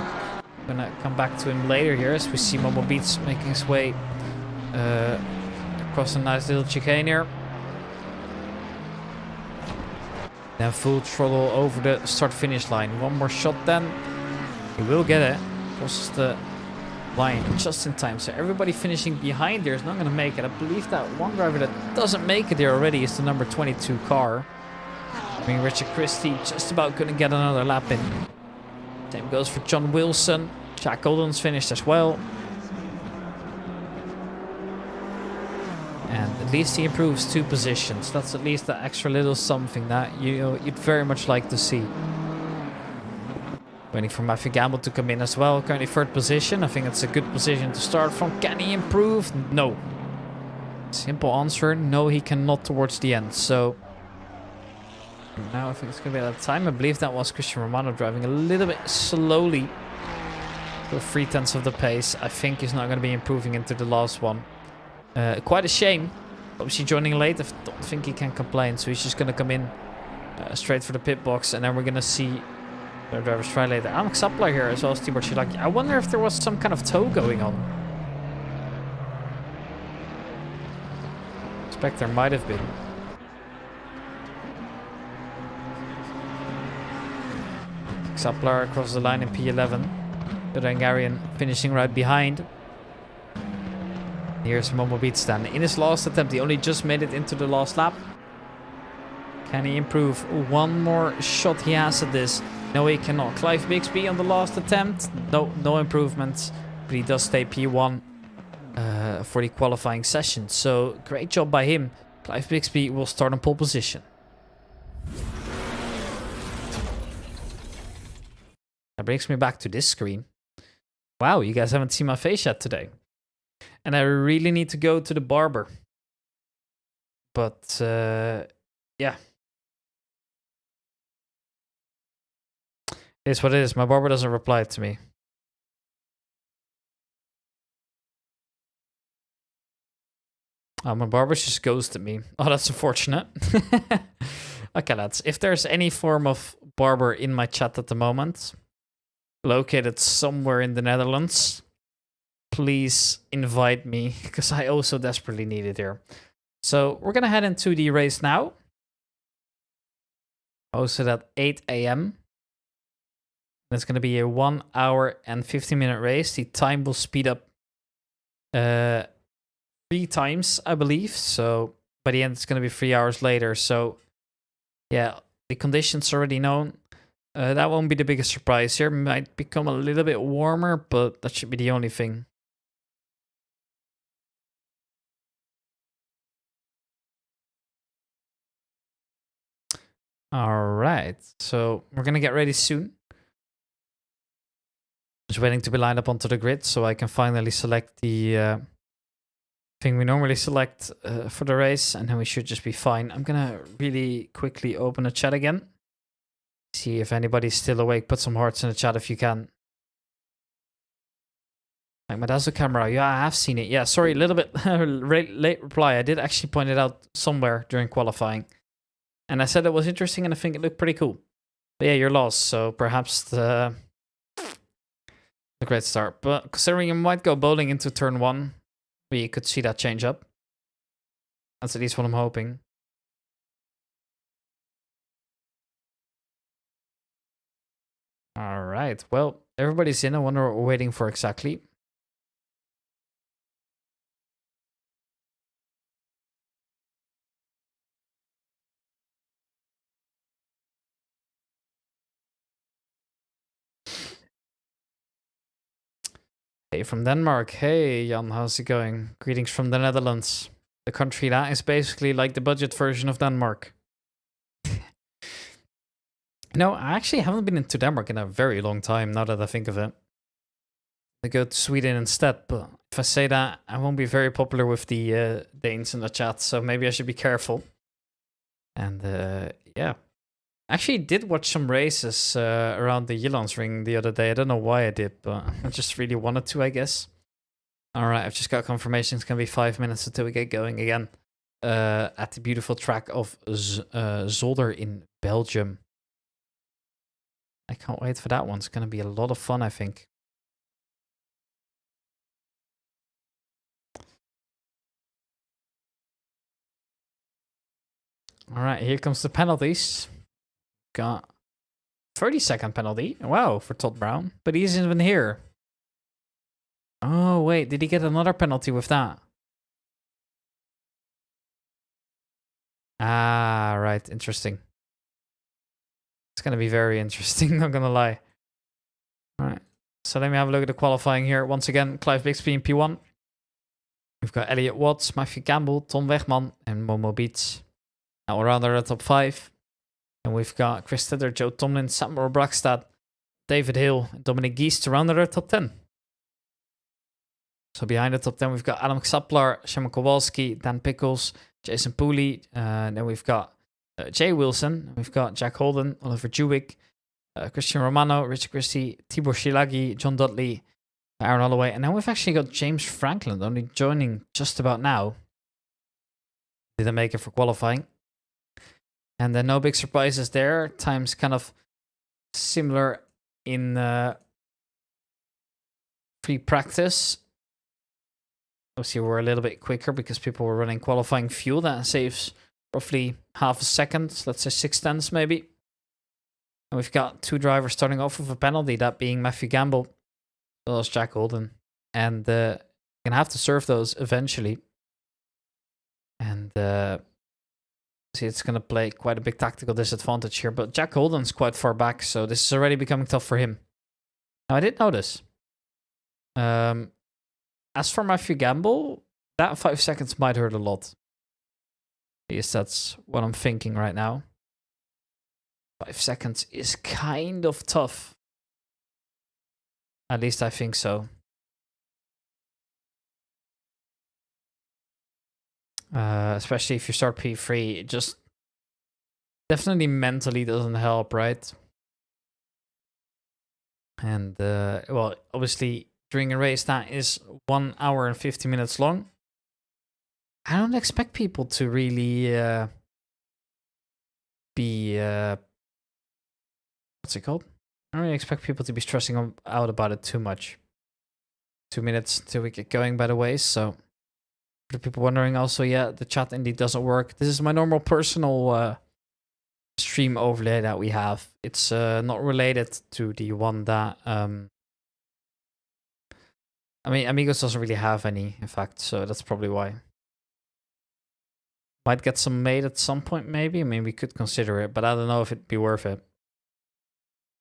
Gonna come back to him later here as we see Momo Beats making his way across a nice little chicane here. Then full throttle over the start-finish line. One more shot then. He will get it. Crosses the line just in time. So everybody finishing behind there is not going to make it. I believe that one driver that doesn't make it there already is the number 22 car. I mean, Richard Christie just about going to get another lap in. Same goes for John Wilson. Jack Golden's finished as well. And at least he improves 2 positions. That's at least that extra little something that you'd very much like to see. Waiting for Matthew Gamble to come in as well. Currently 3rd position. I think it's a good position to start from. Can he improve? No. Simple answer, no, he cannot towards the end. So now I think it's going to be that time. I believe that was Christian Romano driving a little bit slowly. So 3/10 of the pace. I think he's not going to be improving into the last one. Quite a shame. Obviously joining late, I don't think he can complain. So he's just going to come in straight for the pit box. And then we're going to see their drivers try later. Alex Suppler here as well as Tibor Shilaki. I wonder if there was some kind of tow going on. I expect there might have been. Suppler across the line in P11. The Hungarian finishing right behind. Here's Momo Beats then. In his last attempt, he only just made it into the last lap. Can he improve? One more shot he has at this. No, he cannot. Clive Bixby on the last attempt. No improvements. But he does stay P1 for the qualifying session. So, great job by him. Clive Bixby will start on pole position. That brings me back to this screen. Wow, you guys haven't seen my face yet today. And I really need to go to the barber. But, yeah. It is what it is. My barber doesn't reply to me. Oh, my barber just ghosted me. Oh, that's unfortunate. Okay, lads. If there's any form of barber in my chat at the moment, located somewhere in the Netherlands, please invite me, because I also desperately need it here. So we're going to head into the race now. Hosted at 8 a.m. It's going to be a 1 hour and 15-minute race. The time will speed up 3 times, I believe. So by the end, it's going to be 3 hours later. So yeah, the conditions already known. That won't be the biggest surprise here. Might become a little bit warmer, but that should be the only thing. All right, so we're going to get ready soon. Just waiting to be lined up onto the grid so I can finally select the thing we normally select for the race, and then we should just be fine. I'm going to really quickly open the chat again. See if anybody's still awake. Put some hearts in the chat if you can. Like my Dazzle camera. Yeah, I have seen it. Yeah, sorry, a little bit late reply. I did actually point it out somewhere during qualifying. And I said it was interesting and I think it looked pretty cool. But yeah, you're lost. So perhaps the great start. But considering you might go bowling into turn 1, we could see that change up. That's at least what I'm hoping. All right. Well, everybody's in. I wonder what we're waiting for exactly. Hey, from Denmark. Hey, Jan, how's it going? Greetings from the Netherlands. The country that is basically like the budget version of Denmark. No, I actually haven't been into Denmark in a very long time, now that I think of it. I go to Sweden instead, but if I say that, I won't be very popular with the Danes in the chat, so maybe I should be careful. And yeah. I actually did watch some races around the Jyllandsring the other day. I don't know why I did, but I just really wanted to, I guess. Alright, I've just got confirmation. It's going to be 5 minutes until we get going again. At the beautiful track of Zolder in Belgium. I can't wait for that one. It's going to be a lot of fun, I think. Alright, here comes the penalties. Got 30-second penalty. Wow, for Todd Brown. But he isn't even here. Oh, wait. Did he get another penalty with that? Ah, right. Interesting. It's going to be very interesting, not going to lie. Alright. So let me have a look at the qualifying here. Once again, Clive Bixby in P1. We've got Elliot Watts, Matthew Campbell, Tom Wegman, and Momo Beats. Now we're under the top 5. And we've got Chris Tedder, Joe Tomlin, Samuel Brackstad, David Hill, and Dominic Geese to round out our top 10. So behind the top 10, we've got Adam Ksaplar, Szymon Kowalski, Dan Pickles, Jason Pooley. Then we've got Jay Wilson. We've got Jack Holden, Oliver Jewick, Christian Romano, Richard Christie, Tibor Shilagi, John Dudley, Aaron Holloway. And then we've actually got James Franklin only joining just about now. Didn't make it for qualifying. And then no big surprises there. Times kind of similar in free practice. Obviously, we're a little bit quicker because people were running qualifying fuel. That saves roughly half a second, let's say 6/10 maybe. And we've got 2 drivers starting off with a penalty, that being Matthew Gamble, as well as Jack Holden. And you're going to have to serve those eventually. And see, it's going to play quite a big tactical disadvantage here. But Jack Holden's quite far back, so this is already becoming tough for him. Now, I did notice. As for Matthew Gamble, that 5 seconds might hurt a lot. At least that's what I'm thinking right now. 5 seconds is kind of tough. At least I think so. Especially if you start P3, it just definitely mentally doesn't help, right? And, well, obviously, during a race that is 1 hour and 50 minutes long, I don't expect people to really be... what's it called? I don't really expect people to be stressing out about it too much. 2 minutes till we get going, by the way, so... For the people wondering also, yeah, the chat indeed doesn't work. This is my normal personal stream overlay that we have. It's not related to the one that... I mean, Amigos doesn't really have any, in fact, so that's probably why. Might get some made at some point, maybe. I mean, we could consider it, but I don't know if it'd be worth it.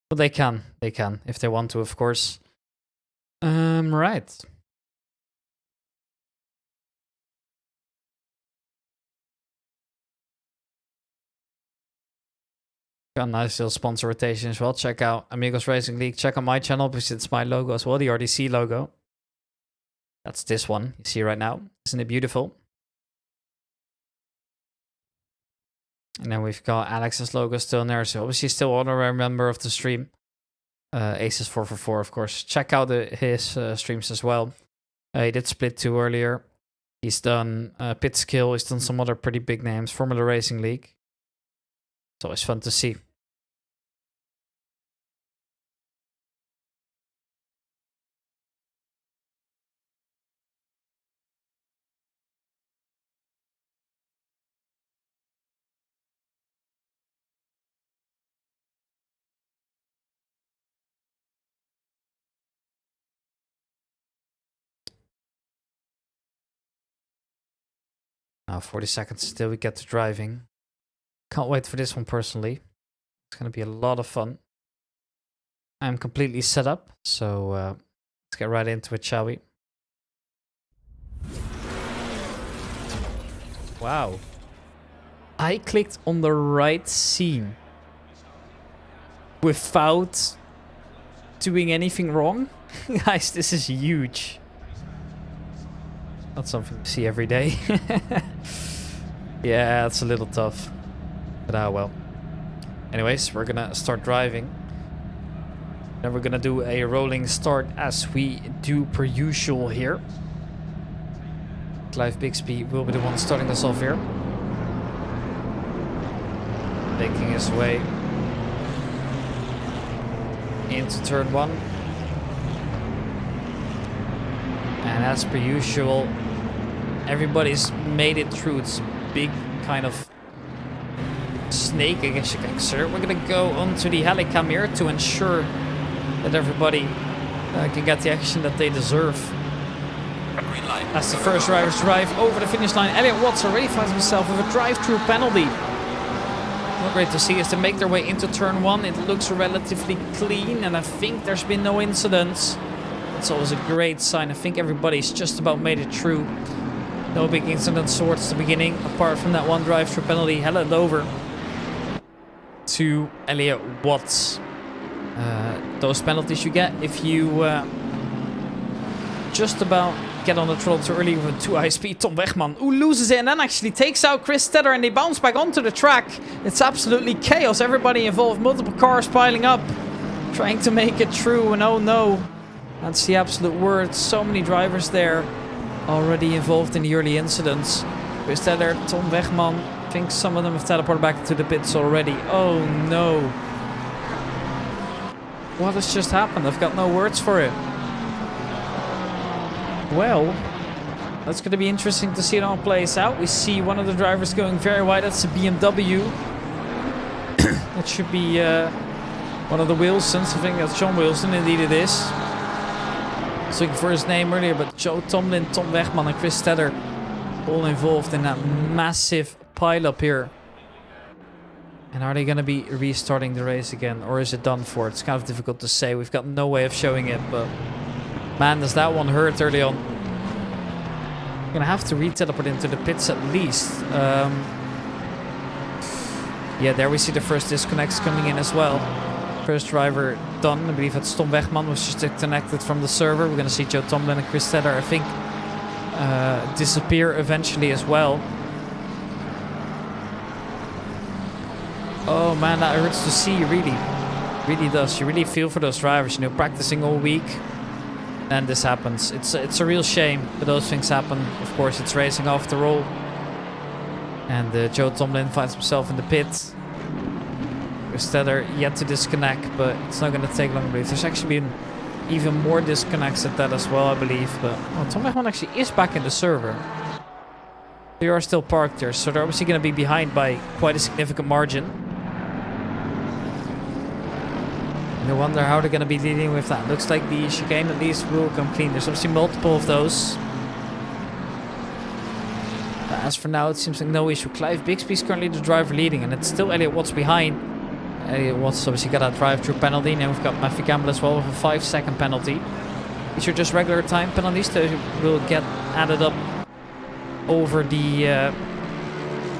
But they can, if they want to, of course. Right. Got a nice little sponsor rotation as well. Check out Amigos Racing League. Check out my channel because it's my logo as well, the RDC logo. That's this one you see right now. Isn't it beautiful? And then we've got Alex's logo still in there. So obviously still honorary member of the stream. Aces 444, of course. Check out his streams as well. He did Split 2 earlier. He's done Pit Skill. He's done some other pretty big names. Formula Racing League. It's always fun to see. Now 40 seconds until we get to driving. Can't wait for this one personally. It's going to be a lot of fun. I'm completely set up, so let's get right into it, shall we? Wow. I clicked on the right scene without doing anything wrong. Guys, this is huge. Not something to see every day. Yeah, it's a little tough. But well. Anyways, we're gonna start driving. Then we're gonna do a rolling start as we do per usual here. Clive Bixby will be the one starting us off here. Making his way into turn 1. And as per usual, everybody's made it through. It's big kind of snake, I guess you can consider. We're gonna go onto the helicam here to ensure that everybody can get the action that they deserve. As the first drivers drive over the finish line, Elliot Watts already finds himself with a drive-through penalty. Not great to see as they make their way into turn 1. It looks relatively clean, and I think there's been no incidents. It's always a great sign. I think everybody's just about made it through. No big incidents towards the beginning, apart from that one drive-through penalty. Held over to Elliot Watts. Those penalties you get if you just about get on the throttle too early with too high speed. Tom Wegman, who loses it and then actually takes out Chris Stetter, and they bounce back onto the track. It's absolutely chaos. Everybody involved, multiple cars piling up, trying to make it through, and oh no. That's the absolute word. So many drivers there already involved in the early incidents. Chris Stetter, Tom Wegman, I think some of them have teleported back into the pits already. Oh no. What has just happened? I've got no words for it. Well, that's going to be interesting to see it all plays out. We see one of the drivers going very wide. That's the BMW. That should be one of the Wilsons. I think that's John Wilson. Indeed it is. I was looking for his name earlier, but Joe Tomlin, Tom Wegman and Chris Stetter all involved in that massive pile-up here. And are they going to be restarting the race again, or is it done for? It's kind of difficult to say. We've got no way of showing it, but man, does that one hurt early on. I'm going to have to re-teleport into the pits at least. Yeah, there we see the first disconnects coming in as well. First driver done. I believe that's Tom Wegman, was just disconnected from the server. We're going to see Joe Tomlin and Chris Stetter, I think, disappear eventually as well. Oh man, that hurts to see, really. Really does. You really feel for those drivers, you know, practicing all week. And this happens. It's a real shame, but those things happen. Of course, it's racing after all. And Joe Tomlin finds himself in the pit. Stetter yet to disconnect, but it's not going to take long, I believe. There's actually been even more disconnects at that as well, I believe. But Tom Wegman actually is back in the server. They are still parked there, so they're obviously going to be behind by quite a significant margin. I wonder how they're going to be dealing with that. Looks like the chicane at least will come clean. There's obviously multiple of those. But as for now, it seems like no issue. Clive Bixby is currently the driver leading, and it's still Elliot Watts behind. Elliot Watts obviously got that drive-through penalty. Now we've got Matthew Campbell as well with a 5-second penalty. These are just regular time penalties that will get added up over the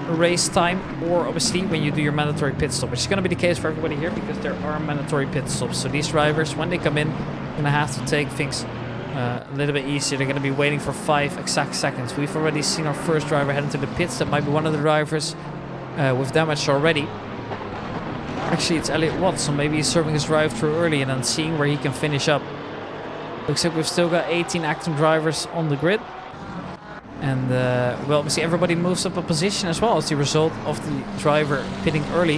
race time, or obviously when you do your mandatory pit stop, which is going to be the case for everybody here because there are mandatory pit stops. So these drivers, when they come in, are going to have to take things a little bit easier. They're going to be waiting for 5 exact seconds. We've already seen our first driver head into the pits. That might be one of the drivers with damage already. Actually, it's Elliot Watts, so maybe he's serving his drive through early and then seeing where he can finish up. Looks like we've still got 18 active drivers on the grid. And, well, obviously everybody moves up a position as well as the result of the driver pitting early.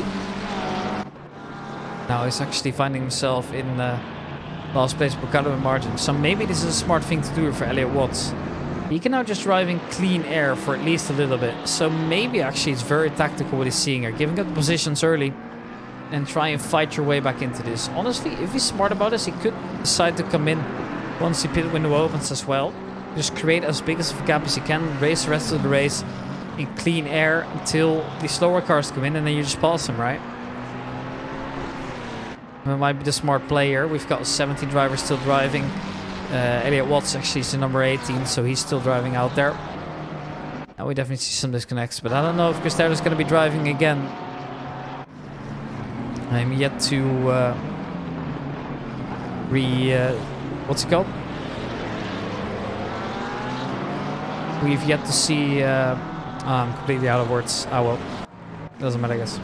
Now he's actually finding himself in last place per cut of a margin. So maybe this is a smart thing to do for Elliot Watts. He can now just drive in clean air for at least a little bit. So maybe actually it's very tactical what he's seeing here. Giving up the positions early and try and fight your way back into this. Honestly, if he's smart about this, he could decide to come in once the pit window opens as well. Just create as big as a gap as you can, race the rest of the race in clean air until the slower cars come in, and then you just pass them, right? That might be the smart player. We've got 17 drivers still driving. Elliot Watts actually is the number 18, so he's still driving out there. Now we definitely see some disconnects, but I don't know if Chris Stetter is going to be driving again. I'm yet to what's it called? We've yet to see... I'm completely out of words. Oh well. Doesn't matter, I guess.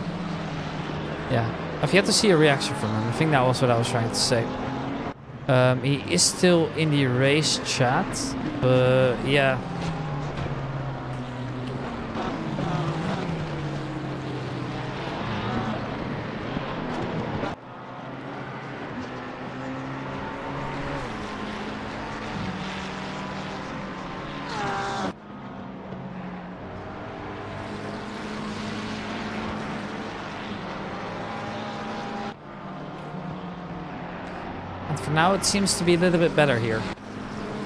Yeah. I've yet to see a reaction from him. I think that was what I was trying to say. He is still in the race chat. But yeah. For now, it seems to be a little bit better here.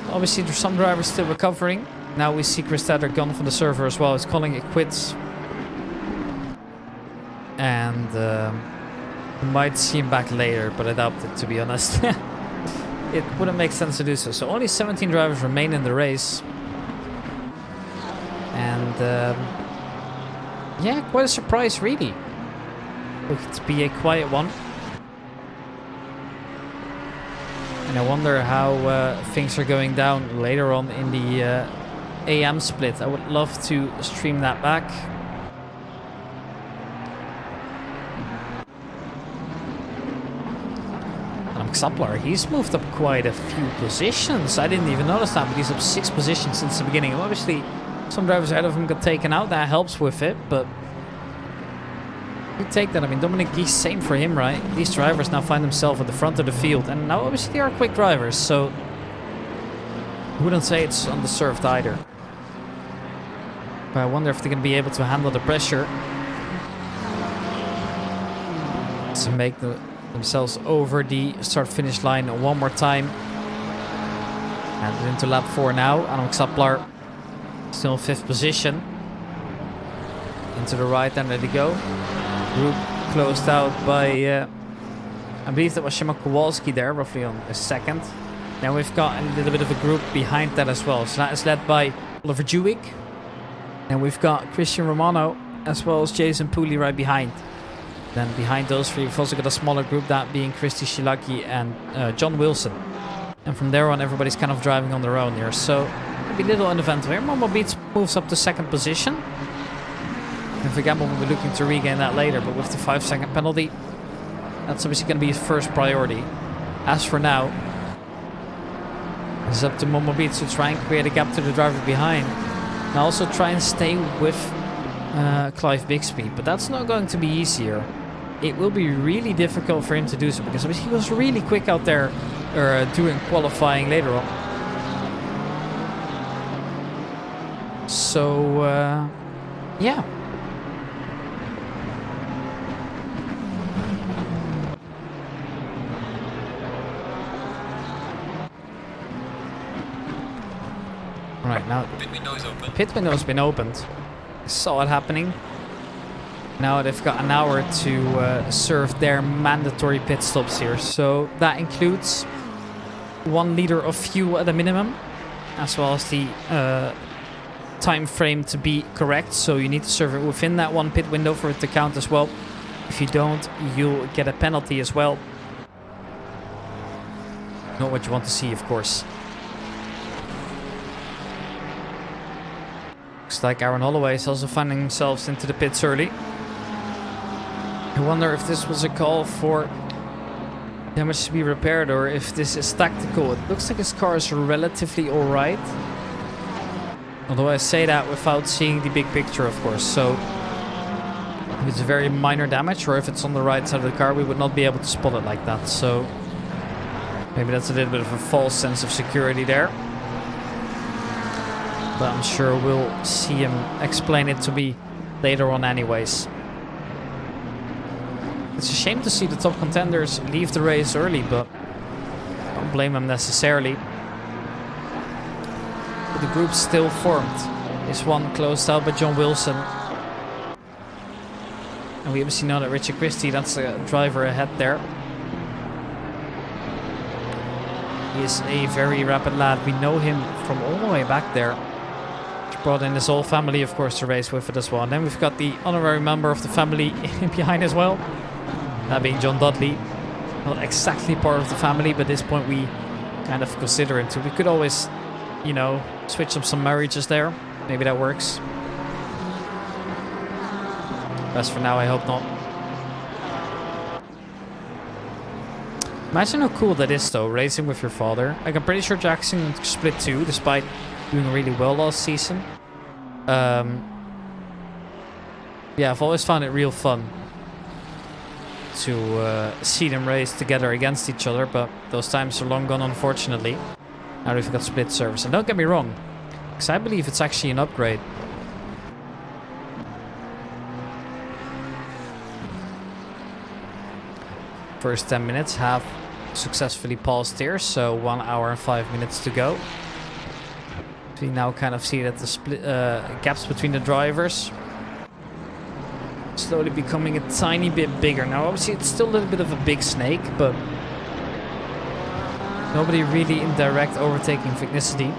Obviously, there's some drivers still recovering. Now we see Chris Stetter gone from the server as well. He's calling it quits. And might see him back later, but I doubt it, to be honest. It wouldn't make sense to do so. So only 17 drivers remain in the race. And yeah, quite a surprise, really. Look, to be a quiet one. And I wonder how things are going down later on in the AM split. I would love to stream that back. Xaplar, he's moved up quite a few positions. I didn't even notice that, but he's up 6 positions since the beginning. Obviously, some drivers ahead of him got taken out. That helps with it, but you take that. I mean, Dominic Geese, same for him, right? These drivers now find themselves at the front of the field, and now obviously they are quick drivers, so I wouldn't say it's undeserved either. But I wonder if they're going to be able to handle the pressure to make themselves over the start-finish line one more time. And into lap 4 now. Adam Xaplar still in 5th position. Into the right, and there they go. Group closed out by, I believe that was Szymon Kowalski there, roughly on a 2nd. Now we've got a little bit of a group behind that as well. So that is led by Oliver Jewick. And we've got Christian Romano as well as Jason Pooley right behind. Then behind those 3, we've also got a smaller group, that being Christy Shilaki and John Wilson. And from there on, everybody's kind of driving on their own here. So, maybe a little uneventful here. Momo Beats moves up to 2nd position. And Vergamble will be looking to regain that later, but with the 5-second penalty, that's obviously going to be his first priority. As for now, it's up to Momo Beats to try and create a gap to the driver behind. And also try and stay with Clive Bixby, but that's not going to be easier. It will be really difficult for him to do so, because he was really quick out there doing qualifying later on. So, yeah. Right, now the pit window has been opened. I saw it happening. Now they've got an hour to serve their mandatory pit stops here. So that includes 1 liter of fuel at a minimum, as well as the time frame to be correct. So you need to serve it within that 1 pit window for it to count as well. If you don't, you'll get a penalty as well. Not what you want to see, of course. Looks like Aaron Holloway is also finding themselves into the pits early. I wonder if this was a call for damage to be repaired, or if this is tactical. It looks like his car is relatively alright. Although I say that without seeing the big picture, of course. So if it's very minor damage, or if it's on the right side of the car, we would not be able to spot it like that. So maybe that's a little bit of a false sense of security there. But I'm sure we'll see him explain it to me later on anyways. It's a shame to see the top contenders leave the race early, but I don't blame them necessarily. But the group's still formed. This one closed out by John Wilson. And we obviously know that Richard Christie, that's a driver ahead there. He is a very rapid lad. We know him from all the way back there. Brought in his whole family, of course, to race with it as well. And then we've got the honorary member of the family behind as well. That being John Dudley. Not exactly part of the family, but at this point we kind of consider him too. We could always, you know, switch up some marriages there. Maybe that works. As for now, I hope not. Imagine how cool that is, though, racing with your father. Like, I'm pretty sure Jackson split 2, despite doing really well last season. Yeah, I've always found it real fun to see them race together against each other, but those times are long gone, unfortunately. Now we've got split service. And don't get me wrong, because I believe it's actually an upgrade. First 10 minutes have successfully passed here, so 1 hour and 5 minutes to go. So we now kind of see that the split gaps between the drivers slowly becoming a tiny bit bigger. Now obviously it's still a little bit of a big snake, but nobody really in direct overtaking Vignicity.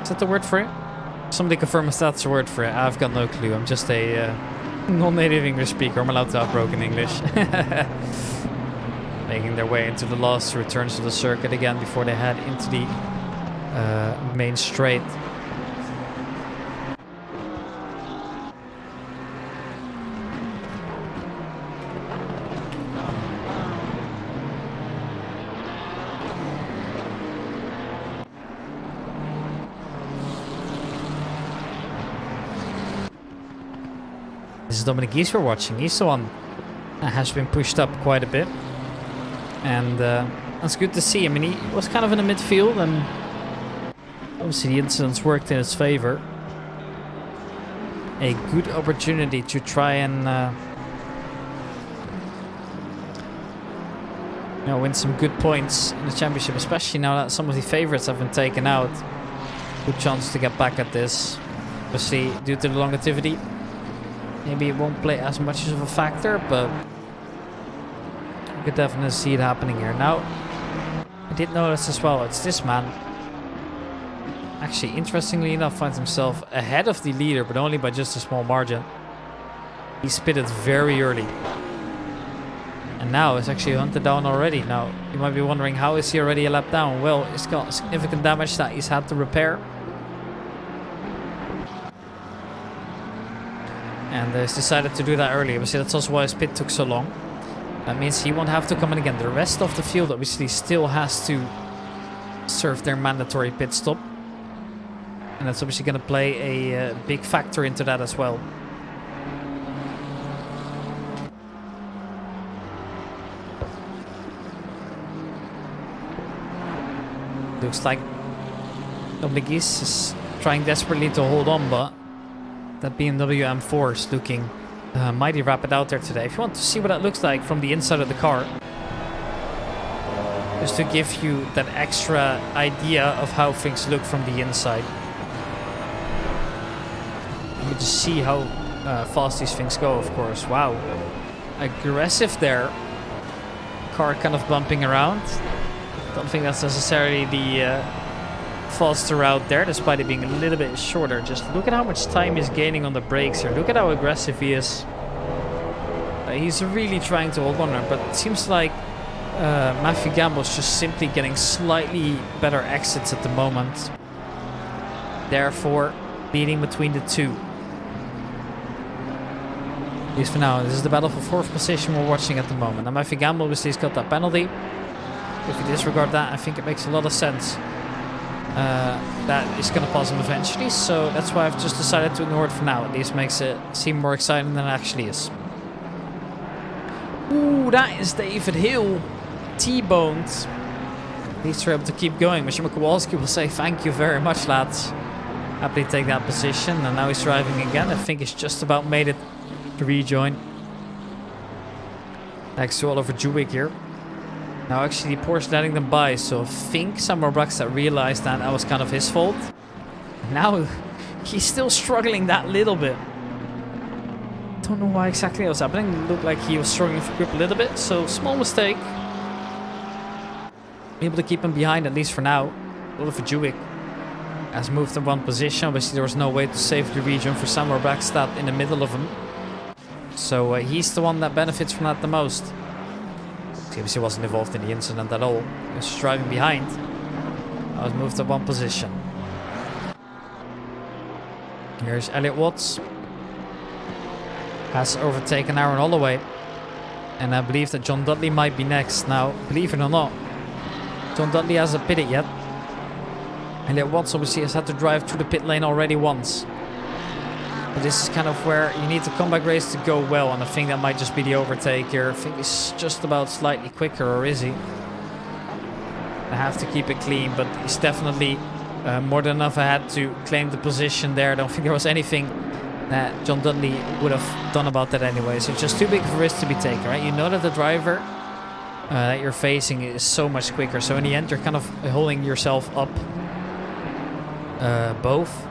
Is that the word for it? Somebody confirm if that's the word for it. I've got no clue. I'm just a non-native English speaker. I'm allowed to have broken English. making their way into the last returns of the circuit again before they head into the main straight. This is Dominic Gies we're watching. He's the one that has been pushed up quite a bit. And that's good to see. I mean, he was kind of in the midfield, and obviously the incidents worked in his favor. A good opportunity to try and win some good points in the championship, especially now that some of the favorites have been taken out. Good chance to get back at this. Obviously, due to the longevity, maybe it won't play as much of a factor, but you could definitely see it happening here. Now, I did notice as well, it's this man. Actually, interestingly enough, finds himself ahead of the leader, but only by just a small margin. He spitted very early. And now it's actually hunted down already. Now, you might be wondering, how is he already a lap down? Well, he's got significant damage that he's had to repair. And he's decided to do that early. Obviously, that's also why his pit took so long. That means he won't have to come in again. The rest of the field obviously still has to serve their mandatory pit stop. And that's obviously going to play a big factor into that as well. Looks like Dominic Gies is trying desperately to hold on, but that BMW M4 is looking mighty rapid out there today. If you want to see what that looks like from the inside of the car, just to give you that extra idea of how things look from the inside. You just see how fast these things go, of course. Wow. Aggressive there. Car kind of bumping around. Don't think that's necessarily the faster route there, despite it being a little bit shorter. Just look at how much time he's gaining on the brakes here. Look at how aggressive he is. He's really trying to hold on there, but it seems like Matthew Gamble's just simply getting slightly better exits at the moment. Therefore, leading between the two. At least for now, this is the battle for fourth position we're watching at the moment. Now, Matthew Gamble obviously has got that penalty. If you disregard that, I think it makes a lot of sense. That is going to pause him eventually, so that's why I've just decided to ignore it for now. At least makes it seem more exciting than it actually is. Ooh, that is David Hill. T-boned. At least we're able to keep going. Mr. Kowalski will say thank you very much, lads. Happily take that position, and now he's driving again. I think he's just about made it to rejoin. Next to Oliver Jewick here. Now actually Porsche letting them by, so I think Samuel Braxton realized that was kind of his fault. Now he's still struggling that little bit. Don't know why exactly that was happening. It looked like he was struggling for grip a little bit, so small mistake. Able to keep him behind at least for now. Oliver Jewick has moved to one position. Obviously there was no way to save the region for Samuel Braxton in the middle of him. So he's the one that benefits from that the most. He wasn't involved in the incident at all. He was just driving behind. I was moved to one position. Here's Elliot Watts. Has overtaken Aaron Holloway. And I believe that John Dudley might be next. Now, believe it or not, John Dudley hasn't pitted yet. Elliot Watts obviously has had to drive through the pit lane already once. But this is kind of where you need the comeback race to go well, and I think that might just be the overtake here. I think he's just about slightly quicker, or is he? I have to keep it clean, but he's definitely more than enough ahead to claim the position there. I don't think there was anything that John Dudley would have done about that anyway. So it's just too big of a risk to be taken, right? You know that the driver that you're facing is so much quicker. So in the end, you're kind of holding yourself up both.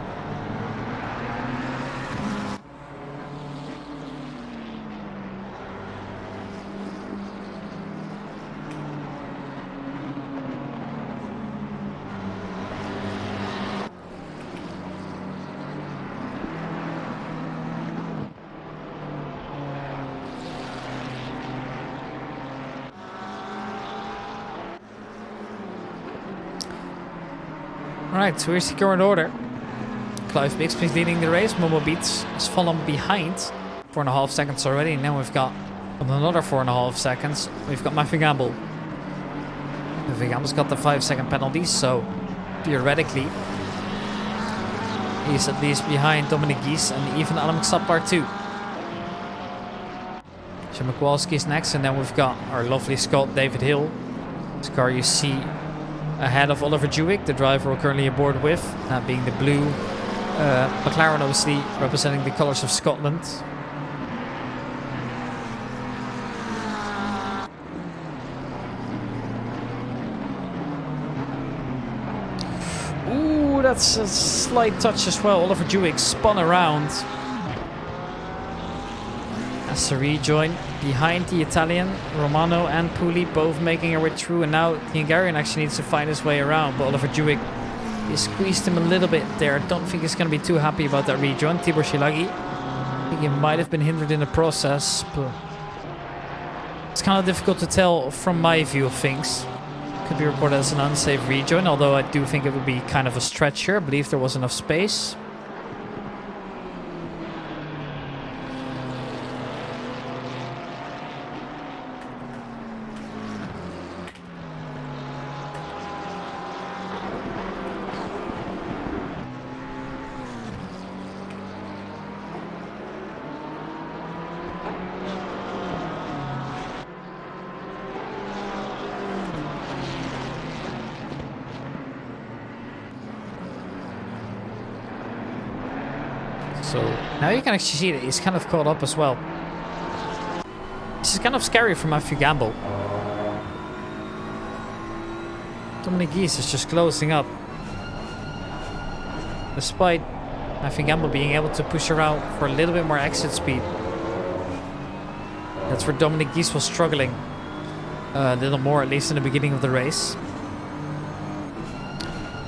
Right, so here's the current order. Clive Bixby's leading the race. Momo Beats has fallen behind 4.5 seconds already. And now we've got another 4.5 seconds. We've got Matthew Gamble. Matthew Gamble's got the 5-second penalty, so theoretically he's at least behind Dominic Gies and even Adam Sapar too. Jim McWalski's next, and then we've got our lovely Scot David Hill. This car you see ahead of Oliver Jewick, the driver we're currently aboard with, that being the blue McLaren, obviously representing the colours of Scotland. Ooh, that's a slight touch as well. Oliver Jewick spun around. As a rejoin behind the Italian, Romano and Puli both making their way through, and now the Hungarian actually needs to find his way around, but Oliver Jewick, he squeezed him a little bit there. I don't think he's going to be too happy about that rejoin. Tibor Shilagi, I think he might have been hindered in the process, but it's kind of difficult to tell from my view of things. Could be reported as an unsafe rejoin, although I do think it would be kind of a stretch here. I believe there was enough space. So now you can actually see that he's kind of caught up as well. This is kind of scary for Matthew Gamble. Dominic Gies is just closing up. Despite Matthew Gamble being able to push around for a little bit more exit speed. That's where Dominic Gies was struggling a little more, at least in the beginning of the race.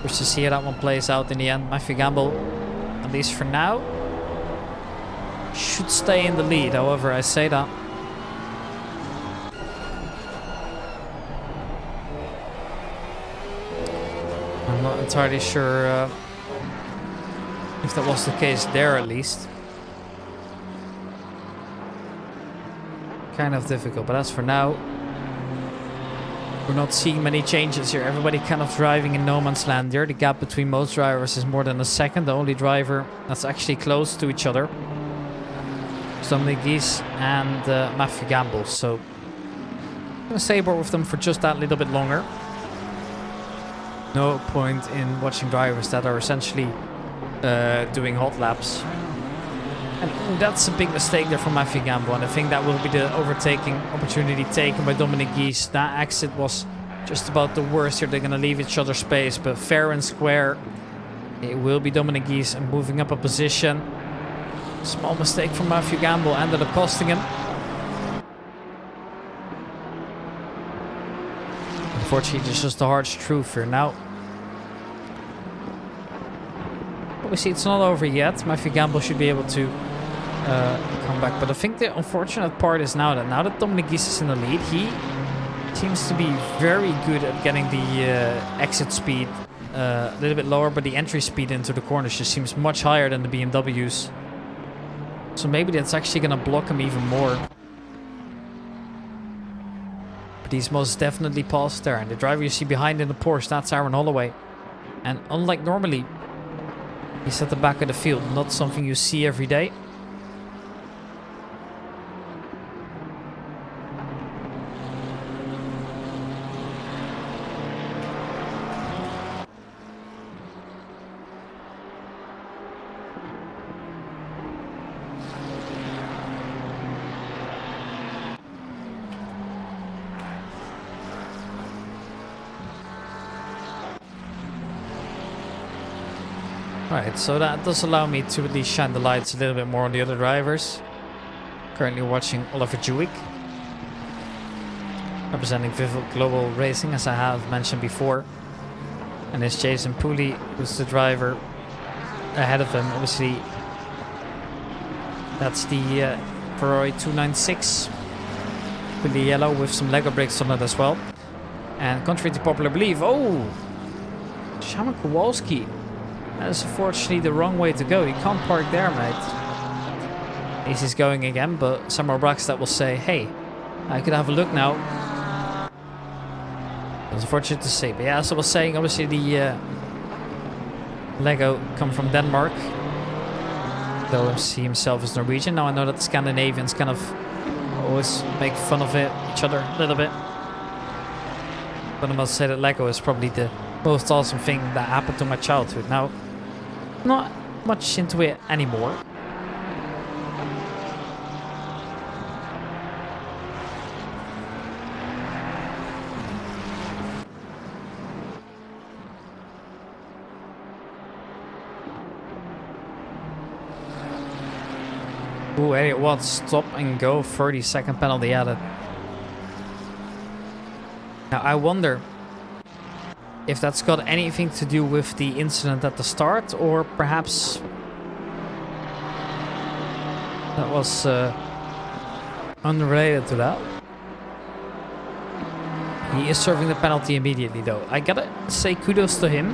Just to see how that one plays out in the end. Matthew Gamble, at least for now, should stay in the lead. However, I say that I'm not entirely sure if that was the case there, at least. Kind of difficult, but as for now, we're not seeing many changes here. Everybody kind of driving in no man's land here. The gap between most drivers is more than a second. The only driver that's actually close to each other is Dominic Gies and Matthew Gamble. So I'm going to stay aboard with them for just that little bit longer. No point in watching drivers that are essentially doing hot laps. And that's a big mistake there from Matthew Gamble, and I think that will be the overtaking opportunity taken by Dominic Gies. That exit was just about the worst here. They're going to leave each other space, but fair and square, it will be Dominic Gies and moving up a position. Small mistake from Matthew Gamble ended up costing him. Unfortunately, it's just the harsh truth here now. Obviously, it's not over yet. Matthew Gamble should be able to come back. But I think the unfortunate part is now that Dominic Gies is in the lead, he seems to be very good at getting the exit speed a little bit lower, but the entry speed into the corners just seems much higher than the BMWs. So maybe that's actually going to block him even more. But he's most definitely paused there. And the driver you see behind in the Porsche, that's Aaron Holloway. And unlike normally, he's at the back of the field, not something you see every day. Right, so that does allow me to at least shine the lights a little bit more on the other drivers. Currently watching Oliver Jewick, representing Vivid Global Racing, as I have mentioned before. And it's Jason Pooley, who's the driver ahead of him. Obviously, that's the Ferrari 296 with the yellow with some Lego bricks on it as well. And contrary to popular belief, oh! Shaman Kowalski. That is unfortunately the wrong way to go. You can't park there, mate. He's going again, but Samurai Braxton will say, hey, I could have a look now. It's unfortunate to say. But yeah, as I was saying, obviously the Lego come from Denmark. Though he himself is Norwegian. Now I know that the Scandinavians kind of always make fun of each other a little bit. But I must say that Lego is probably the most awesome thing that happened to my childhood. Now, not much into it anymore. Ooh, Elliot Watts, stop and go, 30-second penalty added. Now I wonder if that's got anything to do with the incident at the start, or perhaps that was unrelated to that. He is serving the penalty immediately though. I gotta say kudos to him.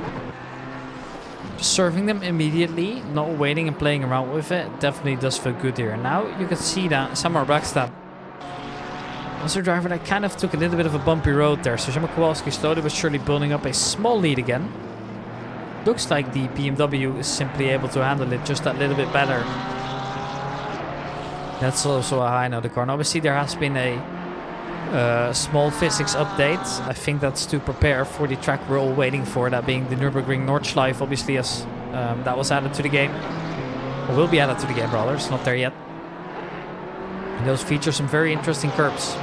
Just serving them immediately, not waiting and playing around with it, definitely does feel good here. Now you can see that Samurai Braxton was a driver that kind of took a little bit of a bumpy road there. So Shaman Kowalski slowly but surely building up a small lead again. Looks like the BMW is simply able to handle it just that little bit better. That's also a high note of the car. And obviously there has been a small physics update. I think that's to prepare for the track we're all waiting for, that being the Nürburgring Nordschleife, obviously, as that was added to the game. Or will be added to the game, rather. It's not there yet. And those feature some very interesting curbs.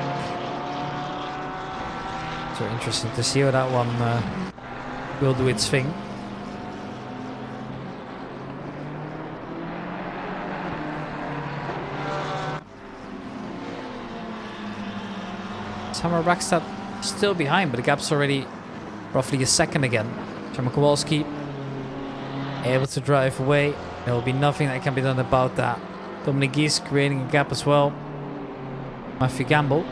So interesting to see how that one will do its thing. Samurai Braxton still behind, but the gap's already roughly a second again. Shaman Kowalski able to drive away. There will be nothing that can be done about that. Dominic Gies creating a gap as well. Matthew Gamble.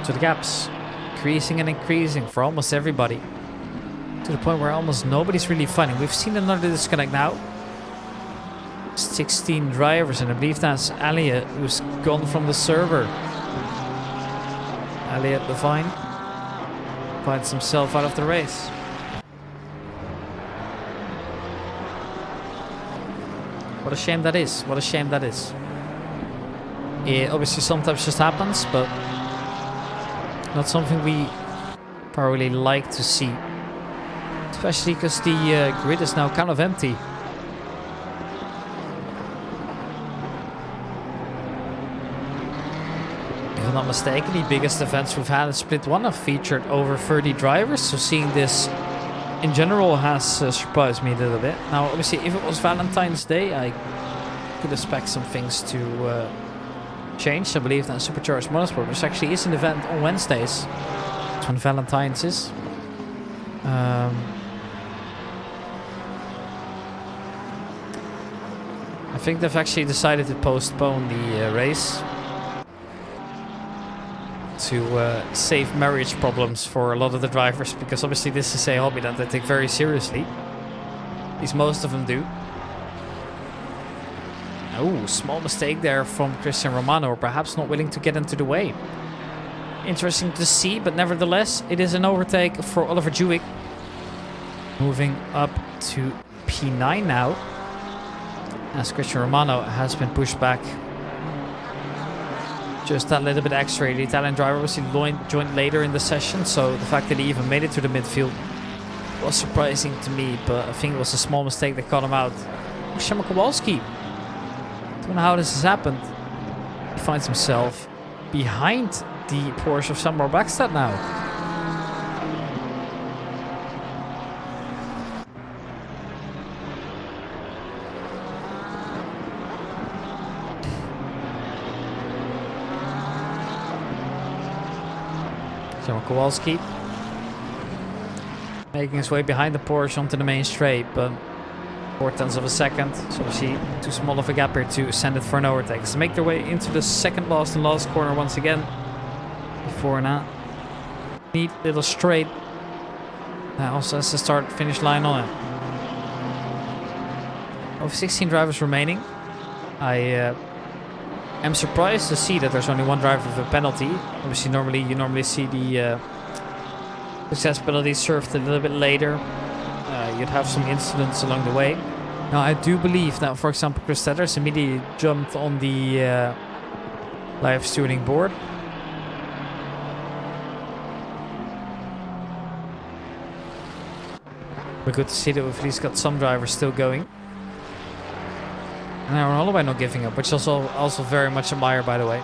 So the gap's increasing and increasing for almost everybody. To the point where almost nobody's really fighting. We've seen another disconnect now. 16 drivers, and I believe that's Elliot who's gone from the server. Elliot Levine finds himself out of the race. What a shame that is. What a shame that is. It obviously sometimes just happens, but not something we probably like to see. Especially because the grid is now kind of empty. If I'm not mistaken, the biggest events we've had in Split 1 have featured over 30 drivers. So seeing this in general has surprised me a little bit. Now, obviously, if it was Valentine's Day, I could expect some things to change. I believe that Supercharged Motorsport, which actually is an event on Wednesdays. That's when Valentine's is. I think they've actually decided to postpone the race to save marriage problems for a lot of the drivers, because obviously this is a hobby that they take very seriously. At least most of them do. Oh, small mistake there from Christian Romano, or perhaps not willing to get into the way. Interesting to see, but nevertheless, it is an overtake for Oliver Jewick. Moving up to P9 now, as Christian Romano has been pushed back just that little bit extra. The Italian driver was joined later in the session, so the fact that he even made it to the midfield was surprising to me, but I think it was a small mistake that caught him out. Shaman Kowalski, don't know how this has happened. He finds himself behind the Porsche of Samurai Braxton now. Kowalski making his way behind the Porsche onto the main straight, but 4/10 of a second. So we see too small of a gap here to send it for an overtake. So make their way into the second last and last corner once again. Before that, neat little straight. Also has the start-finish line on it. Of 16 drivers remaining, I am surprised to see that there's only one driver with a penalty. Obviously, you normally see the success penalty served a little bit later. You'd have some incidents along the way. Now, I do believe that, for example, Chris Tedders immediately jumped on the live stewarding board. We're good to see that we've at least got some drivers still going. And Aaron Holloway not giving up, which is also very much admired, by the way.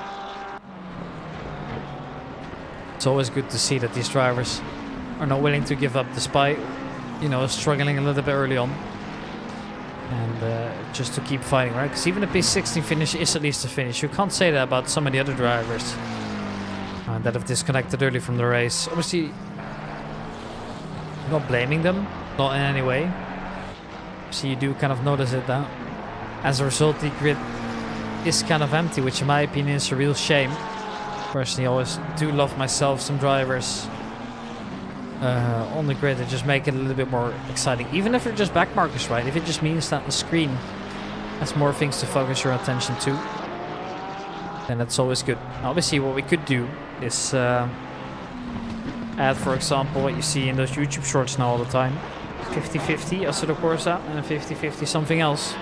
It's always good to see that these drivers are not willing to give up despite, you know, struggling a little bit early on. And just to keep fighting, right? Because even a P16 finish is at least a finish. You can't say that about some of the other drivers that have disconnected early from the race. Obviously, I'm not blaming them, not in any way. So you do kind of notice it that as a result, the grid is kind of empty, which in my opinion is a real shame. Personally, I always do love myself some drivers on the grid that just make it a little bit more exciting. Even if they're just backmarkers, right? If it just means that the screen has more things to focus your attention to, then that's always good. Obviously, what we could do is add, for example, what you see in those YouTube shorts now all the time. 50-50 Assetto Corsa and 50-50 something else.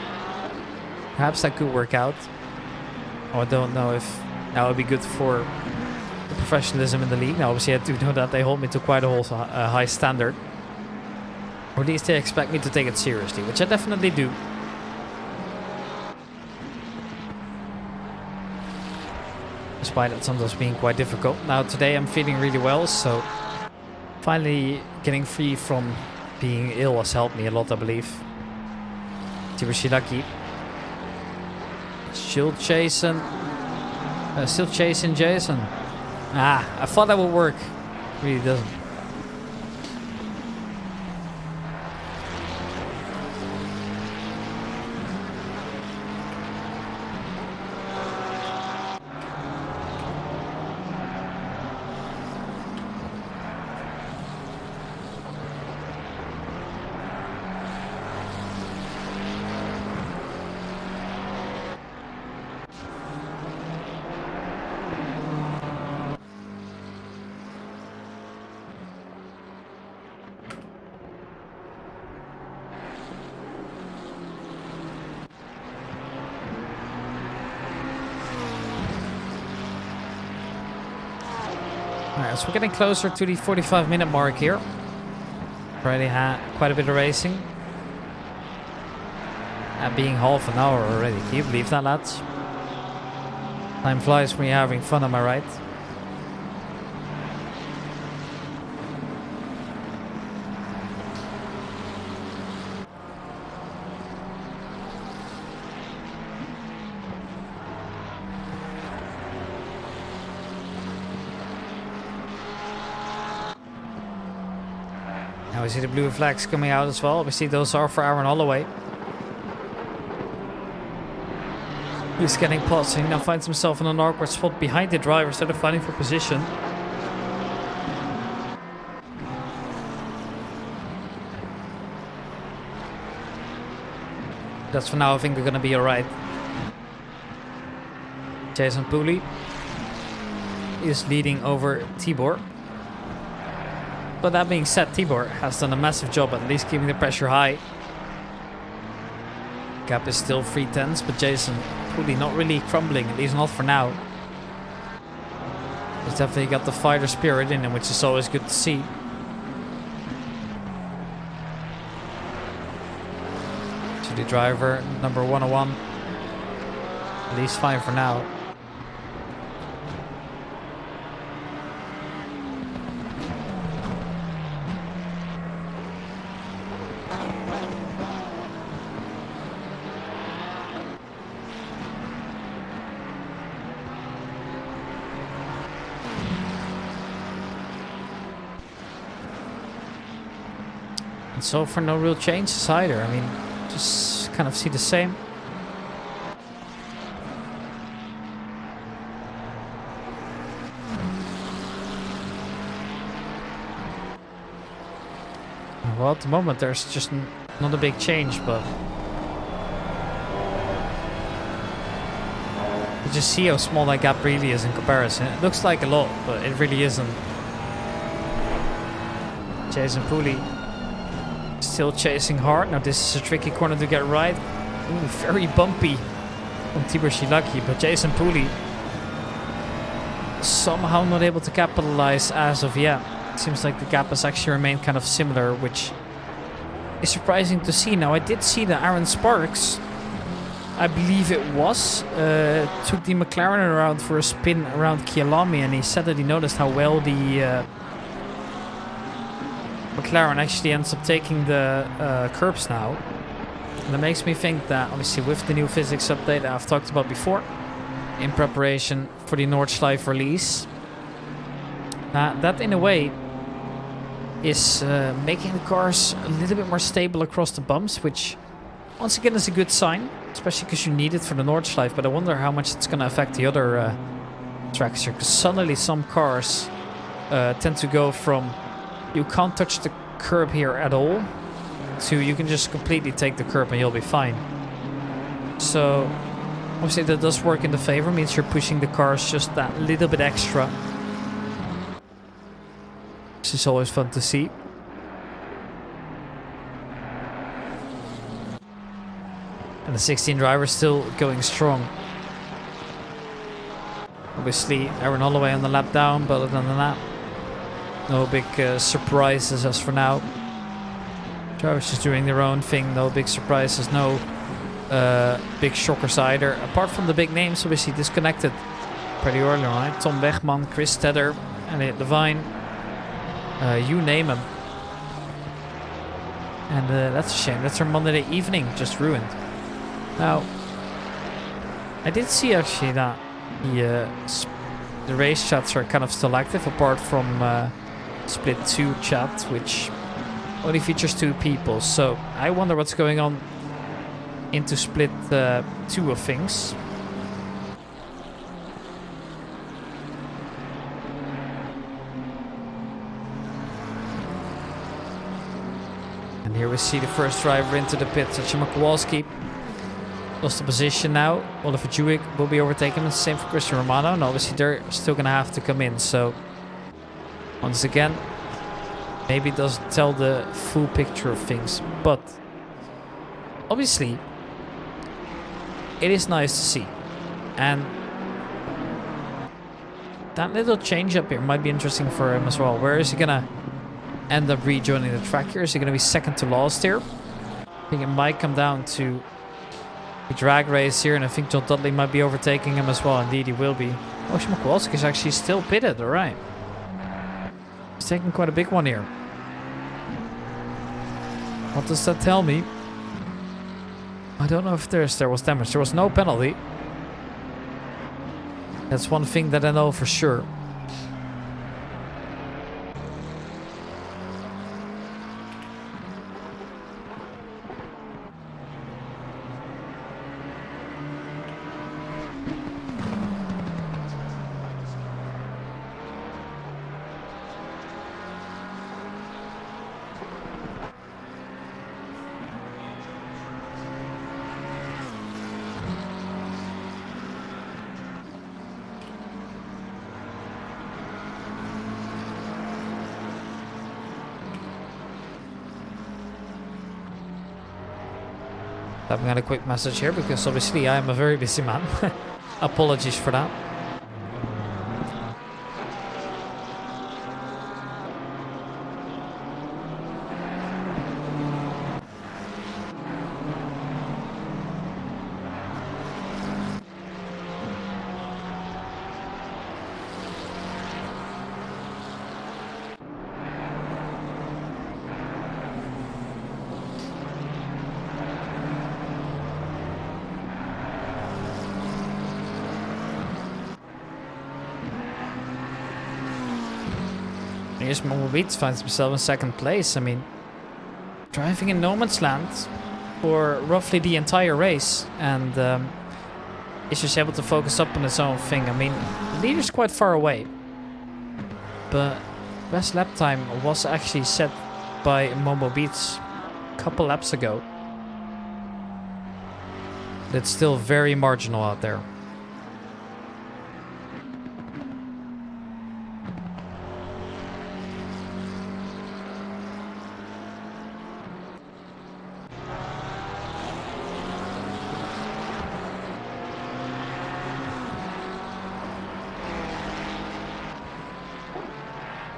Perhaps that could work out. Oh, I don't know if that would be good for the professionalism in the league. Now, obviously, I do know that they hold me to quite a high standard. Or at least they expect me to take it seriously, which I definitely do. Despite it sometimes being quite difficult. Now, today I'm feeling really well, so finally getting free from being ill has helped me a lot, I believe. Tibushiraki. Still chasing Jason. I thought that would work. It really doesn't. Alright, so we're getting closer to the 45-minute mark here. Already had quite a bit of racing. And being half an hour already. Can you believe that, lads? Time flies when you're having fun, am I right? Now we see the blue flags coming out as well. We see those are for Aaron Holloway. He's getting past and he now finds himself in an awkward spot behind the driver instead of fighting for position. That's for now. I think we're going to be alright. Jason Pooley is leading over Tibor. But that being said, Tibor has done a massive job at least keeping the pressure high. Gap is still 3/10, but Jason Pooley not really crumbling, at least not for now. He's definitely got the fighter spirit in him, which is always good to see. To the driver, number 101. At least fine for now. So far, no real changes either. I mean, just kind of see the same. Well, at the moment there's just not a big change, but you just see how small that gap really is in comparison. It looks like a lot, but it really isn't. Jason Pooley still chasing hard. Now this is a tricky corner to get right. Ooh, very bumpy from Tibor Shilaki, but Jason Pooley somehow not able to capitalize as of yet. It seems like the gap has actually remained kind of similar, which is surprising to see. Now I did see that Aaron Sparks, I believe it was, took the McLaren around for a spin around Kyalami, and he said that he noticed how well the McLaren actually ends up taking the curbs now. And that makes me think that obviously with the new physics update that I've talked about before, in preparation for the Nordschleife release, that in a way is making the cars a little bit more stable across the bumps, which once again is a good sign, especially because you need it for the Nordschleife. But I wonder how much it's going to affect the other tracks here, because suddenly some cars tend to go from you can't touch the curb here at all to you can just completely take the curb and you'll be fine. So obviously that does work in the favor, means you're pushing the cars just that little bit extra. This is always fun to see. And the 16 driver still going strong. Obviously Aaron Holloway on the lap down, but other than that, no big surprises as for now. Drivers just doing their own thing, no big surprises, no big shockers either. Apart from the big names, obviously disconnected pretty early on. Right? Tom Wegman, Chris Tedder, Elliot Devine. You name them. And that's a shame. That's our Monday evening just ruined. Now, I did see actually that the race chats are kind of still active, apart from Split 2 chat, which only features 2 people. So I wonder what's going on into Split 2 of things. And here we see the first driver into the pit, Sacha Kowalski. Lost the position now. Oliver Jewick will be overtaken. The same for Christian Romano. And obviously they're still going to have to come in. So once again, maybe it doesn't tell the full picture of things. But obviously it is nice to see. And that little change up here might be interesting for him as well. Where is he going to end up rejoining the track here? Is he going to be second to last here? I think it might come down to a drag race here, and I think John Dudley might be overtaking him as well. Indeed, he will be. Oh, Shima Kowalski is actually still pitted. All right. He's taking quite a big one here. What does that tell me? I don't know if there was damage. There was no penalty. That's one thing that I know for sure. I've got a quick message here because obviously I am a very busy man. Apologies for that. Here's Momo Beats finds himself in second place. I mean, driving in no man's land for roughly the entire race, and is just able to focus up on his own thing. I mean, the leader's quite far away, but best lap time was actually set by Momo Beats a couple laps ago. It's still very marginal out there.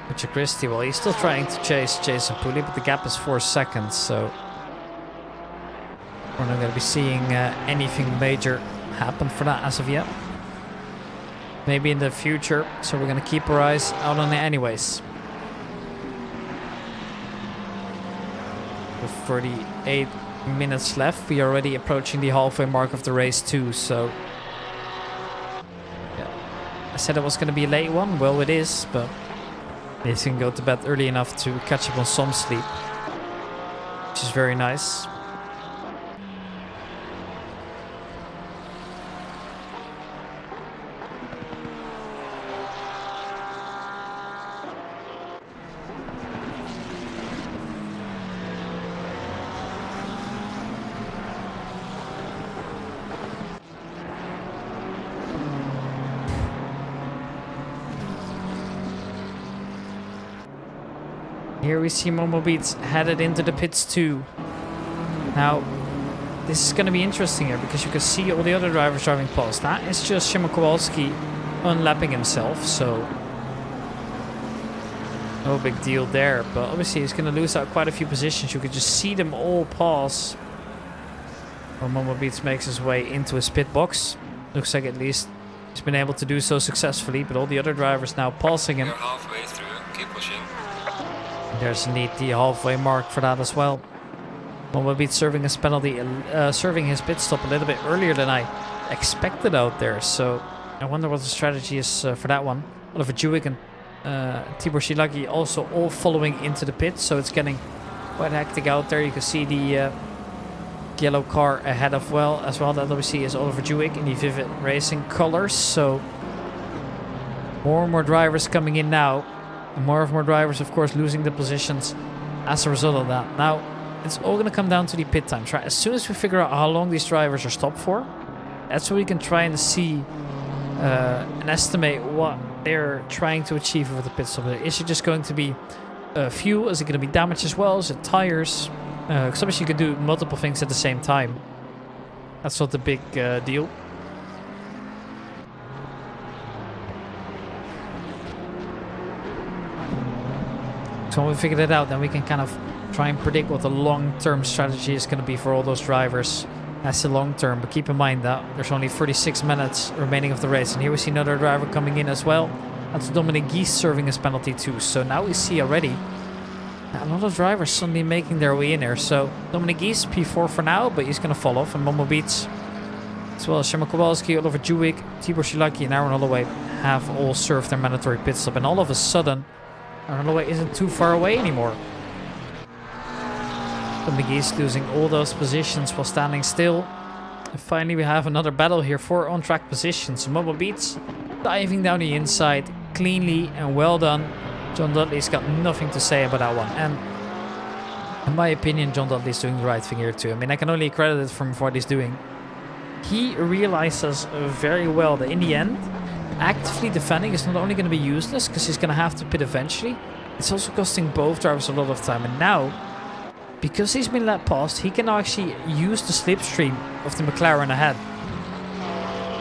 Richard Christie, well, he's still trying to chase Jason Pooley, but the gap is 4 seconds, so we're not going to be seeing anything major happen for that as of yet. Maybe in the future, so we're going to keep our eyes out on it anyways. With 38 minutes left, we are already approaching the halfway mark of the race too, so yeah. I said it was going to be a late one, well it is, but they can go to bed early enough to catch up on some sleep, which is very nice. Here we see Momo Beats headed into the pits too. Now, this is going to be interesting here because you can see all the other drivers driving past. That is just Szymon Kowalski unlapping himself, so no big deal there. But obviously he's going to lose out quite a few positions. You could just see them all pass while Momo Beats makes his way into his pit box. Looks like at least he's been able to do so successfully, but all the other drivers now passing him. You're halfway through, keep pushing. There's indeed the halfway mark for that as well. Momo Beats serving his penalty, serving his pit stop a little bit earlier than I expected out there. So I wonder what the strategy is for that one. Oliver Jewick and Tibor Shilagi also all following into the pit, so it's getting quite hectic out there. You can see the yellow car ahead as well. That obviously is Oliver Jewick in the Vivid Racing colors. So more and more drivers coming in now. And more drivers, of course, losing the positions as a result of that. Now, it's all going to come down to the pit times, right? As soon as we figure out how long these drivers are stopped for, that's where we can try and see and estimate what they're trying to achieve with the pit stop. Is it just going to be fuel? Is it going to be damage as well? Is it tires? Because obviously you can do multiple things at the same time. That's not the big deal. So when we figure that out, then we can kind of try and predict what the long-term strategy is going to be for all those drivers. That's the long-term, but keep in mind that there's only 36 minutes remaining of the race. And here we see another driver coming in as well. That's Dominic Gies serving his penalty too. So now we see already a lot of drivers suddenly making their way in here. So Dominic Gies, P4 for now, but he's going to fall off. And Momo Beats, as well as Szymon Kowalski, Oliver Jewick, Tibor Shilaki and Aaron Holloway have all served their mandatory pit stop. And all of a sudden, Aaron Holloway isn't too far away anymore. Dominic Gies losing all those positions while standing still. And finally we have another battle here for on-track positions. Momo Beats diving down the inside cleanly and well done. John Dudley's got nothing to say about that one. And in my opinion, John Dudley's doing the right thing here too. I mean, I can only credit it from what he's doing. He realizes very well that in the end, actively defending is not only going to be useless because he's going to have to pit eventually, it's also costing both drivers a lot of time. And now, because he's been let past, he can now actually use the slipstream of the McLaren ahead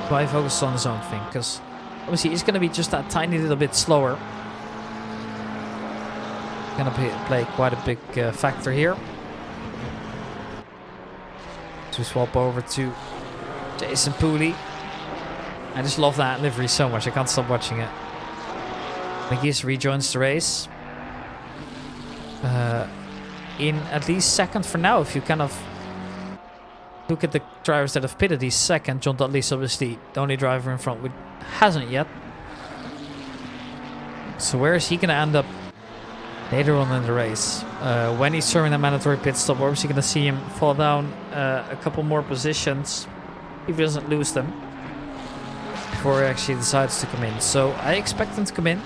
by focusing on his own thing, because obviously he's going to be just that tiny little bit slower. Going to play quite a big factor here. To swap over to Jason Pooley. I just love that livery so much. I can't stop watching it. McGee's rejoins the race. In at least second for now. If you kind of look at the drivers that have pitted, he's second. John Dudley's obviously the only driver in front which hasn't yet. So where is he going to end up? later on in the race. When he's serving a mandatory pit stop, we're obviously going to see him fall down a couple more positions if he doesn't lose them before he actually decides to come in. So I expect him to come in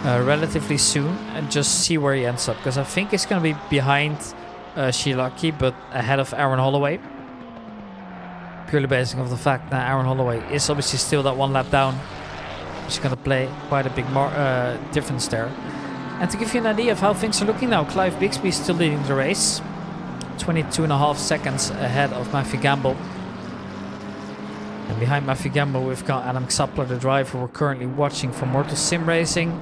relatively soon and just see where he ends up, because I think he's going to be behind Shilaki but ahead of Aaron Holloway, purely based on the fact that Aaron Holloway is obviously still that one lap down, which is going to play quite a big difference there. And to give you an idea of how things are looking now, Clive Bixby is still leading the race, 22.5 seconds ahead of Matthew Gamble. And behind Matthew Gamble, we've got Adam Xapler, the driver we're currently watching for Mortal Sim Racing.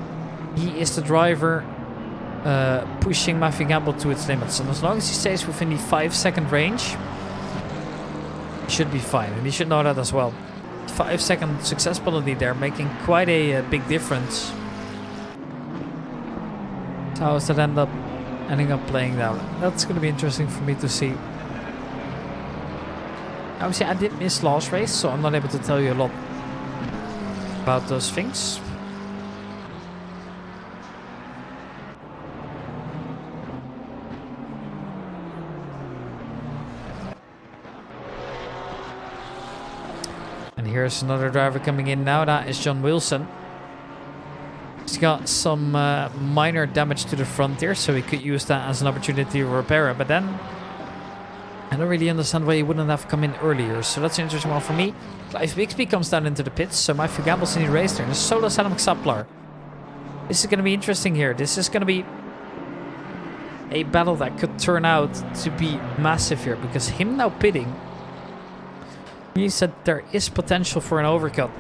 He is the driver pushing Matthew Gamble to its limits. And as long as he stays within the 5-second range, he should be fine. And he should know that as well. 5-second success penalty there, making quite a big difference. So how does that ending up playing out? That's going to be interesting for me to see. Obviously, I did miss last race, so I'm not able to tell you a lot about those things. And here's another driver coming in now. That is John Wilson. He's got some minor damage to the front here, so he could use that as an opportunity to repair it. But then I don't really understand why he wouldn't have come in earlier. So that's an interesting one for me. Clive Bixby comes down into the pits, so Matthew Gamble's in the race there. And so does Adam Xapler. This is going to be interesting here. This is going to be a battle that could turn out to be massive here, because him now pitting means that there is potential for an overcut.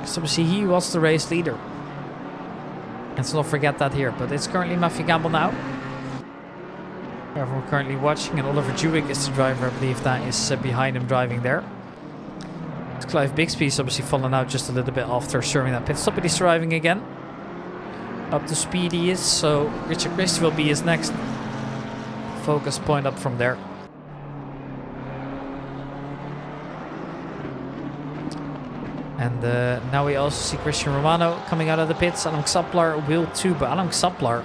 So obviously he was the race leader. Let's not forget that here. But it's currently Matthew Gamble now. We're currently watching, and Oliver Jewick is the driver, I believe, that is behind him driving there. Clive Bixby is obviously fallen out just a little bit after serving that pit stop, but he's driving again. Up to speed he is, so Richard Christie will be his next focus point up from there. And now we also see Christian Romano coming out of the pits. Adam Xapler will too, but Adam Xapler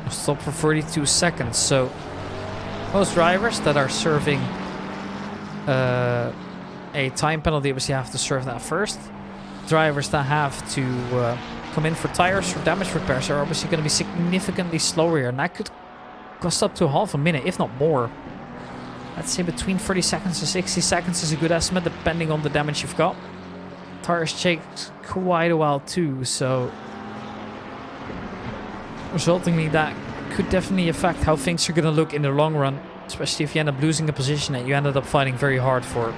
will stop for 32 seconds. So most drivers that are serving a time penalty obviously have to serve that first. Drivers that have to come in for tires or damage repairs are obviously going to be significantly slower here, and that could cost up to half a minute, if not more. I'd say between 30 seconds and 60 seconds is a good estimate, depending on the damage you've got. Tires take quite a while too, so resultingly that could definitely affect how things are going to look in the long run, especially if you end up losing a position that you ended up fighting very hard for.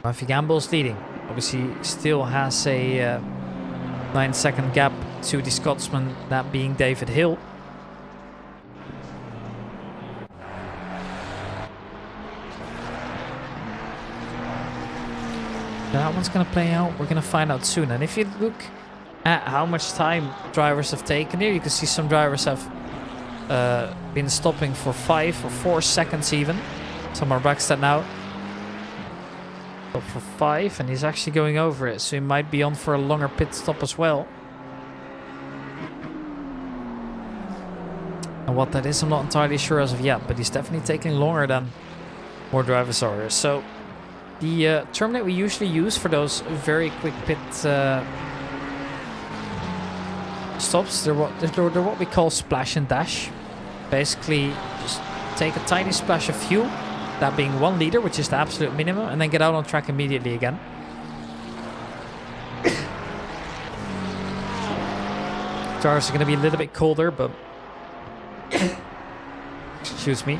Matthew Gamble is leading. Obviously still has a 9-second gap to the Scotsman, that being David Hill. That one's going to play out. We're going to find out soon. And if you look at how much time drivers have taken here, you can see some drivers have been stopping for 5 or 4 seconds even. Some are backstep now. Stop for 5, and he's actually going over it, so he might be on for a longer pit stop as well. And what that is, I'm not entirely sure as of yet, but he's definitely taking longer than more drivers are. So the term that we usually use for those very quick pit stops, they're what we call splash and dash. Basically, just take a tiny splash of fuel, that being 1 liter, which is the absolute minimum, and then get out on track immediately again. Tires are going to be a little bit colder, but excuse me.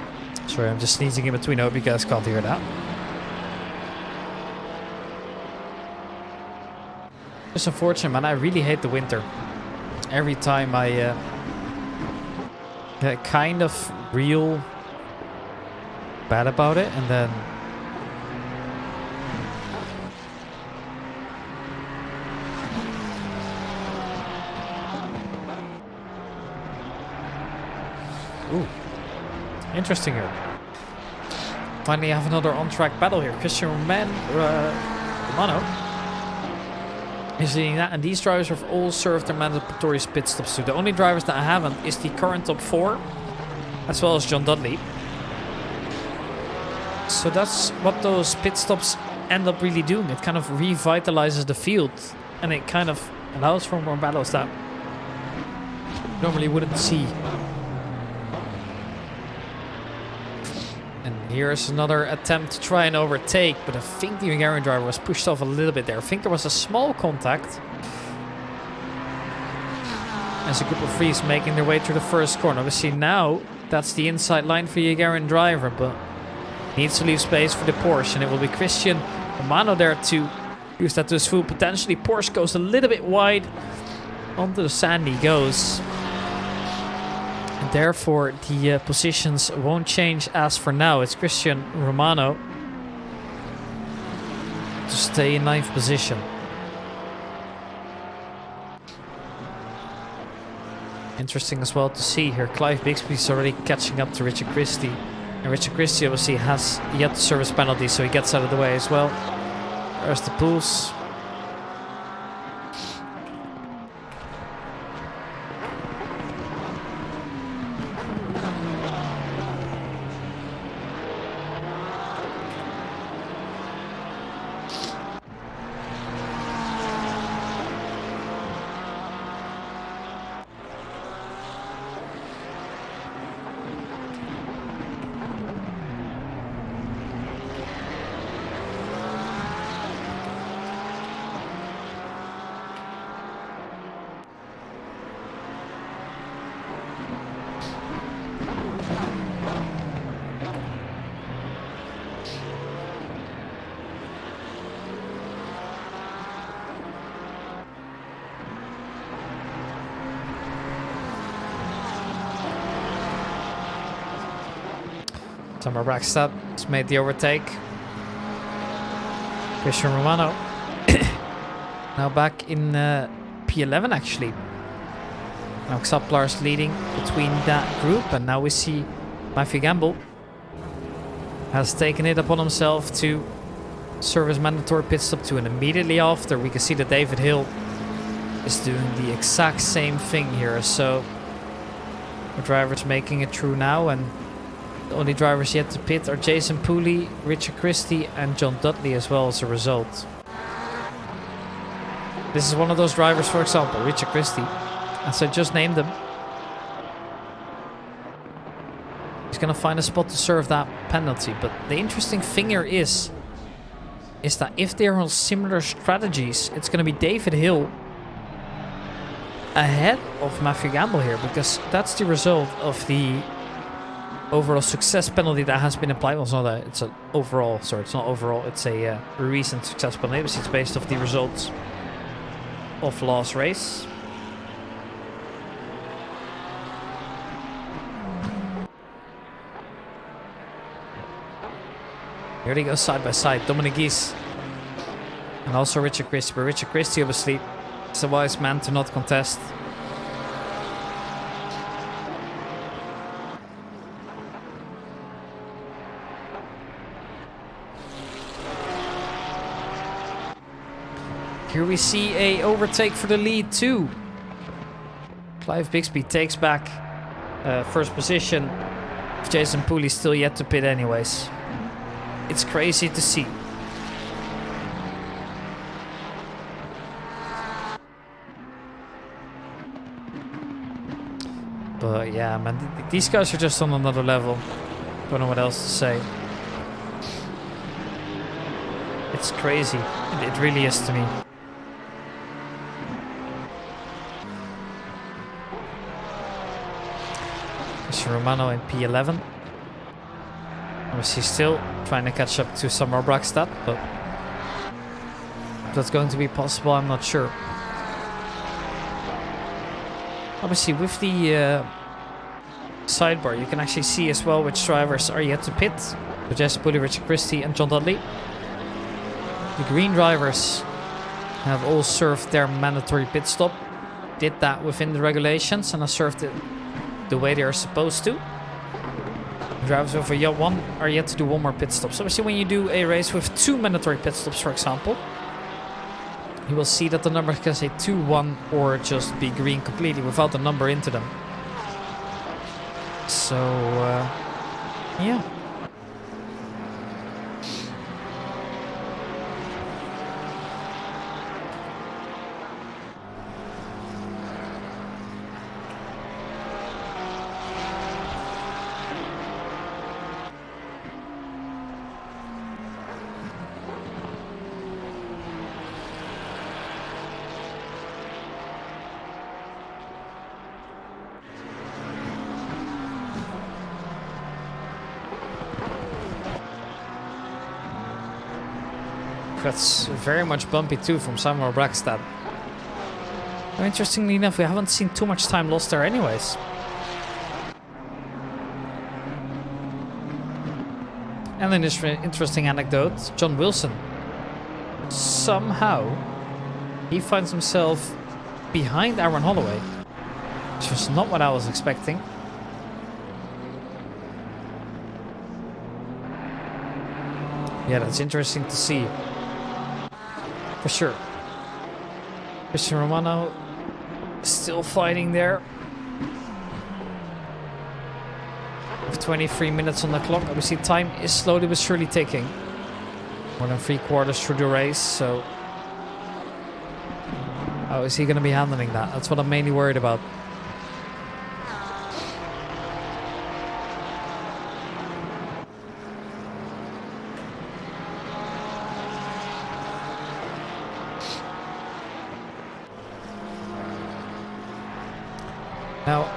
Sorry, I'm just sneezing in between. I hope you guys can't hear that. It's unfortunate, man. I really hate the winter. Every time I get kind of real bad about it, and then ooh, interesting here. Finally, I have another on-track battle here. Christian Romano is leading that, and these drivers have all served their mandatory pit stops too. The only drivers that haven't is the current top 4, as well as John Dudley. So that's what those pit stops end up really doing. It kind of revitalizes the field, and it kind of allows for more battles that you normally wouldn't see. And here's another attempt to try and overtake, but I think the Hungarian driver was pushed off a little bit there. I think there was a small contact as a group of threes making their way through the first corner. Obviously now that's the inside line for the Hungarian driver, but needs to leave space for the Porsche, and it will be Christian Romano there to use that to his full potentially. Porsche goes a little bit wide. Onto the sand he goes. And therefore, the positions won't change as for now. It's Christian Romano to stay in 9th position. Interesting as well to see here. Clive Bixby's already catching up to Richard Christie. And Richard Christie obviously has yet to service penalty, so he gets out of the way as well. There's the pools. Tamar Brackstad has made the overtake. Christian Romano now back in P11 actually. Now Xaplar's leading between that group, and now we see Matthew Gamble has taken it upon himself to serve his mandatory pit stop too, and immediately after we can see that David Hill is doing the exact same thing here. So the driver's making it through now, and the only drivers yet to pit are Jason Pooley, Richard Christie and John Dudley as well as a result. This is one of those drivers, for example, Richard Christie, as I just named him. He's going to find a spot to serve that penalty, but the interesting thing here is that if they're on similar strategies, it's going to be David Hill ahead of Matthew Gamble here, because that's the result of the overall success penalty that has been applied. Well, it's not it's an overall, sorry, it's not overall, it's a recent success penalty, but it's based off the results of last race. Here they go side by side, Dominic Gies and also Richard Christie, but Richard Christie obviously is a wise man to not contest. Here we see a overtake for the lead too. Clive Bixby takes back first position. Jason Pooley still yet to pit anyways. It's crazy to see. But yeah, man, these guys are just on another level. Don't know what else to say. It's crazy. It really is to me. Romano in P11. Obviously still trying to catch up to Samar Brackstad, but if that's going to be possible, I'm not sure. Obviously with the sidebar, you can actually see as well which drivers are yet to pit. So Jesse Pooley, Richard Christie and John Dudley. The green drivers have all served their mandatory pit stop. Did that within the regulations and have served it the way they are supposed to. The drivers over year 1 are yet to do one more pit stop. So obviously when you do a race with 2 mandatory pit stops, for example, you will see that the number can say 2, 1, or just be green completely without the number into them. So, yeah. That's very much bumpy too from Samuel Brackstad. Interestingly enough, we haven't seen too much time lost there anyways. And an interesting anecdote, John Wilson. Somehow, he finds himself behind Aaron Holloway. Which was not what I was expecting. Yeah, that's interesting to see. For sure. Christian Romano still fighting there. With 23 minutes on the clock. Obviously time is slowly but surely ticking. More than 3/4 through the race, so... How is he going to be handling that? That's what I'm mainly worried about. Now,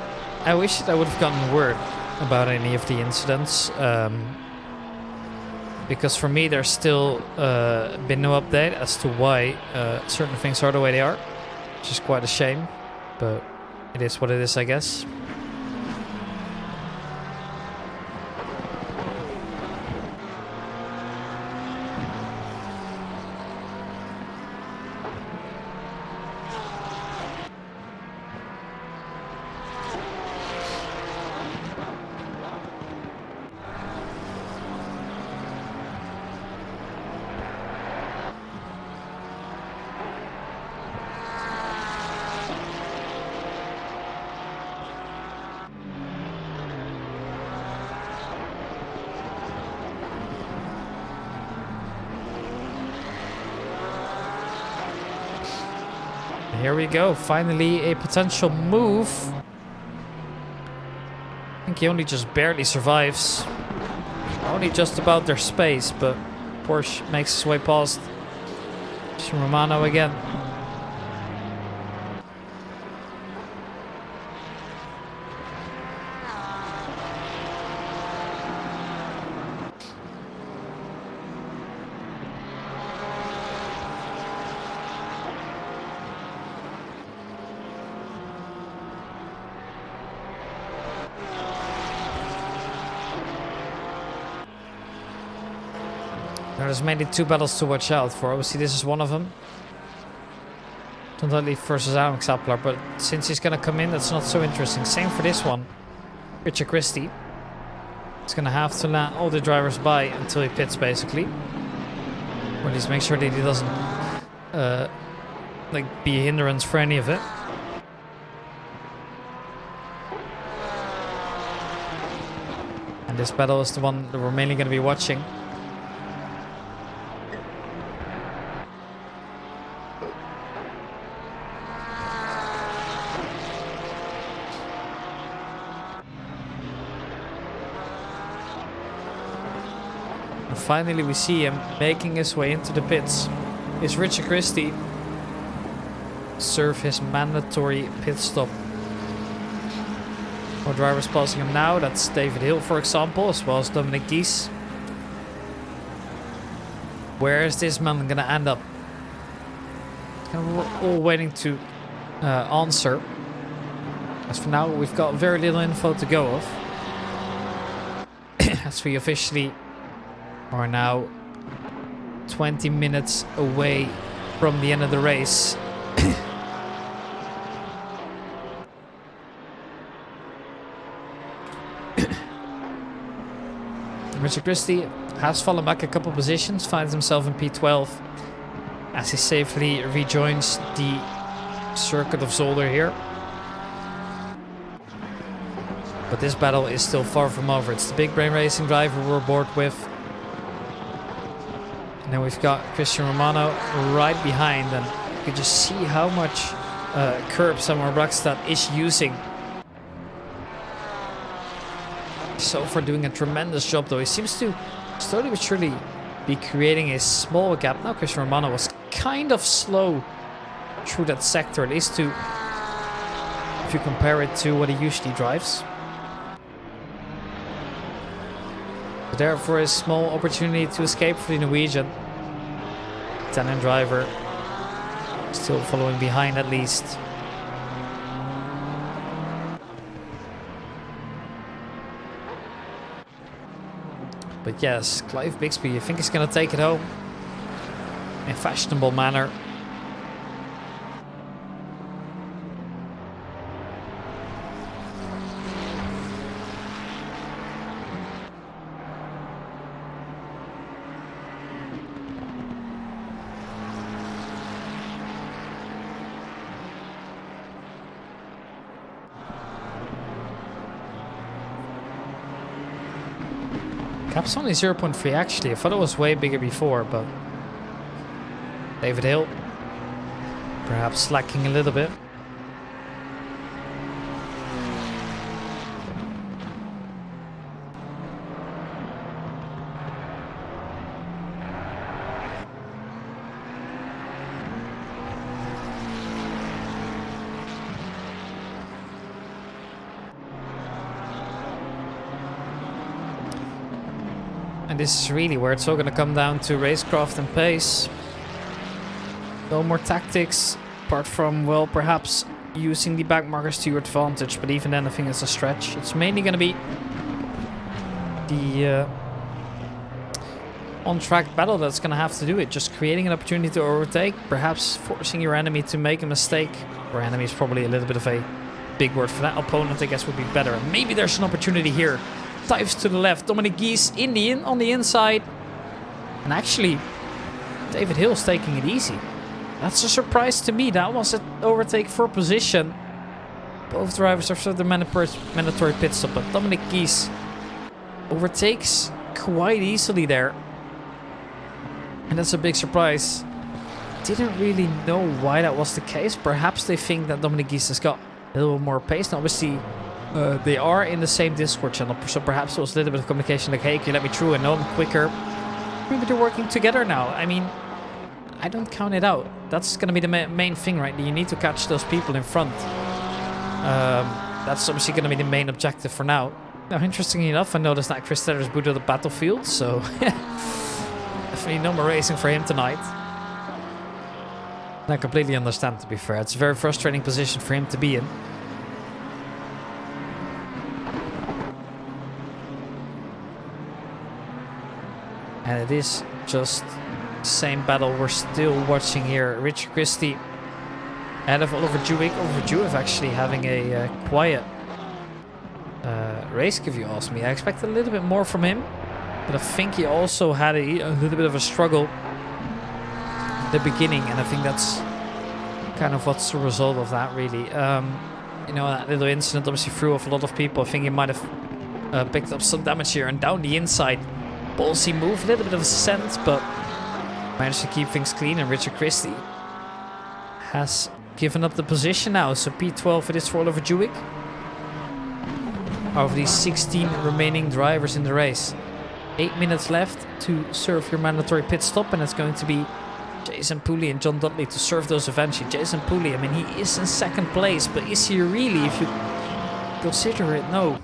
I wish that I would have gotten word about any of the incidents, because for me there's still been no update as to why certain things are the way they are, which is quite a shame, but it is what it is, I guess. Here we go, finally a potential move. I think he only just barely survives. Only just about their space, but Porsche makes his way past Romano again. There's mainly 2 battles to watch out for. Obviously, this is one of them. Tondelli versus Alex Appler, but since he's going to come in, that's not so interesting. Same for this one. Richard Christie. He's going to have to let all the drivers by until he pits, basically. Or at least make sure that he doesn't be a hindrance for any of it. And this battle is the one that we're mainly going to be watching. Finally, we see him making his way into the pits. Is Richard Christie serve his mandatory pit stop? More drivers passing him now. That's David Hill, for example, as well as Dominic Gies. Where is this man going to end up? We're all waiting to answer. As for now, we've got very little info to go off. As we officially are now 20 minutes away from the end of the race. Richard Christie has fallen back a couple positions, finds himself in P12. as he safely rejoins the circuit of Zolder here. But this battle is still far from over. It's the Big Brain Racing driver we're aboard with. And then we've got Christian Romano right behind, and you can just see how much curb Samuel Braxton is using. So far doing a tremendous job though. He seems to slowly but surely be creating a small gap. Now Christian Romano was kind of slow through that sector, at least to, if you compare it to what he usually drives. Therefore, a small opportunity to escape for the Norwegian. Italian driver still following behind at least. But yes, Clive Bixby, I think he's going to take it home in a fashionable manner. Cap's only 0.3 actually. I thought it was way bigger before, but David Hill perhaps slacking a little bit. And this is really where it's all going to come down to racecraft and pace. No more tactics, apart from, well, perhaps using the back markers to your advantage. But even then, I think it's a stretch. It's mainly going to be the on-track battle that's going to have to do it. Just creating an opportunity to overtake, perhaps forcing your enemy to make a mistake. Or enemy is probably a little bit of a big word for that. Opponent, I guess, would be better. And maybe there's an opportunity here. Dives to the left. Dominic Gies on the inside. And actually, David Hill's taking it easy. That's a surprise to me. That was an overtake for position. Both drivers after the mandatory pit stop. But Dominic Gies overtakes quite easily there. And that's a big surprise. Didn't really know why that was the case. Perhaps they think that Dominic Gies has got a little more pace. Now, obviously, they are in the same Discord channel, so perhaps there was a little bit of communication like, hey, can you let me through? I know I'm quicker. Maybe they're working together now. I mean, I don't count it out. That's going to be the main thing, right? You need to catch those people in front. That's obviously going to be the main objective for now. Now, interestingly enough, I noticed that Chris Taylor's booted the battlefield, so definitely no more racing for him tonight. And I completely understand, to be fair. It's a very frustrating position for him to be in. And it is just the same battle we're still watching here. Richard Christie ahead of Oliver Jewick. Oliver Jewick actually having a quiet race, if you ask me. I expected a little bit more from him. But I think he also had a little bit of a struggle at the beginning. And I think that's kind of what's the result of that, really. You know, that little incident obviously threw off a lot of people. I think he might have picked up some damage here. And down the inside, ballsy move, a little bit of a scent, but managed to keep things clean. And Richard Christie has given up the position now. So P12 it is for Oliver Jewick. Out of these 16 remaining drivers in the race. 8 minutes left to serve your mandatory pit stop, and it's going to be Jason Pooley and John Dudley to serve those eventually. Jason Pooley, I mean, he is in second place, but is he really, if you consider it? No.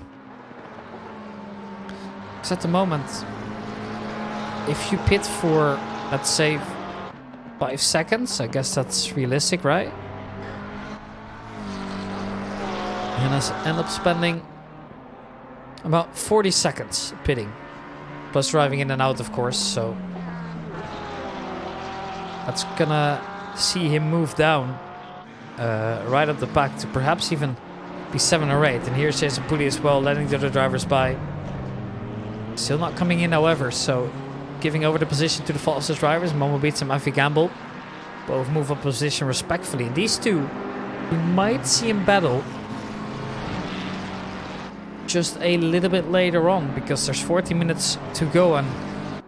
Because at the moment, if you pit for, let's say, 5 seconds, I guess that's realistic, right? And I end up spending about 40 seconds pitting. Plus driving in and out, of course, so that's gonna see him move down right at the back to perhaps even be 7 or 8. And here's Jason Pooley as well, letting the other drivers by. Still not coming in, however, so giving over the position to the fastest drivers. Momo beats him, Afi Gamble. Both move up position respectfully. These two, you might see in battle just a little bit later on, because there's 40 minutes to go, and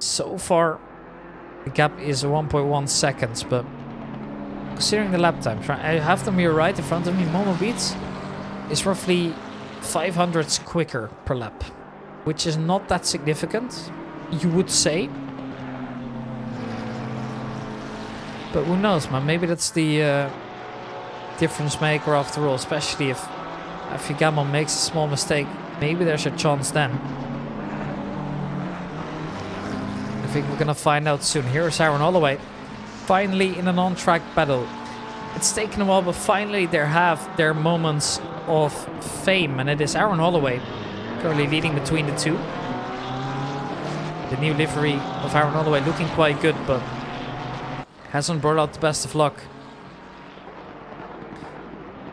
so far the gap is 1.1 seconds. But considering the lap times, right, I have them here right in front of me. Momo Beats is roughly 500s quicker per lap, which is not that significant, you would say. But who knows, man? Maybe that's the difference maker after all, especially if Gamma makes a small mistake. Maybe there's a chance then. I think we're gonna find out soon. Here's Aaron Holloway, finally in an on-track battle. It's taken a while, but finally they have their moments of fame, and it is Aaron Holloway currently leading between the two. The new livery of Aaron Holloway looking quite good, but hasn't brought out the best of luck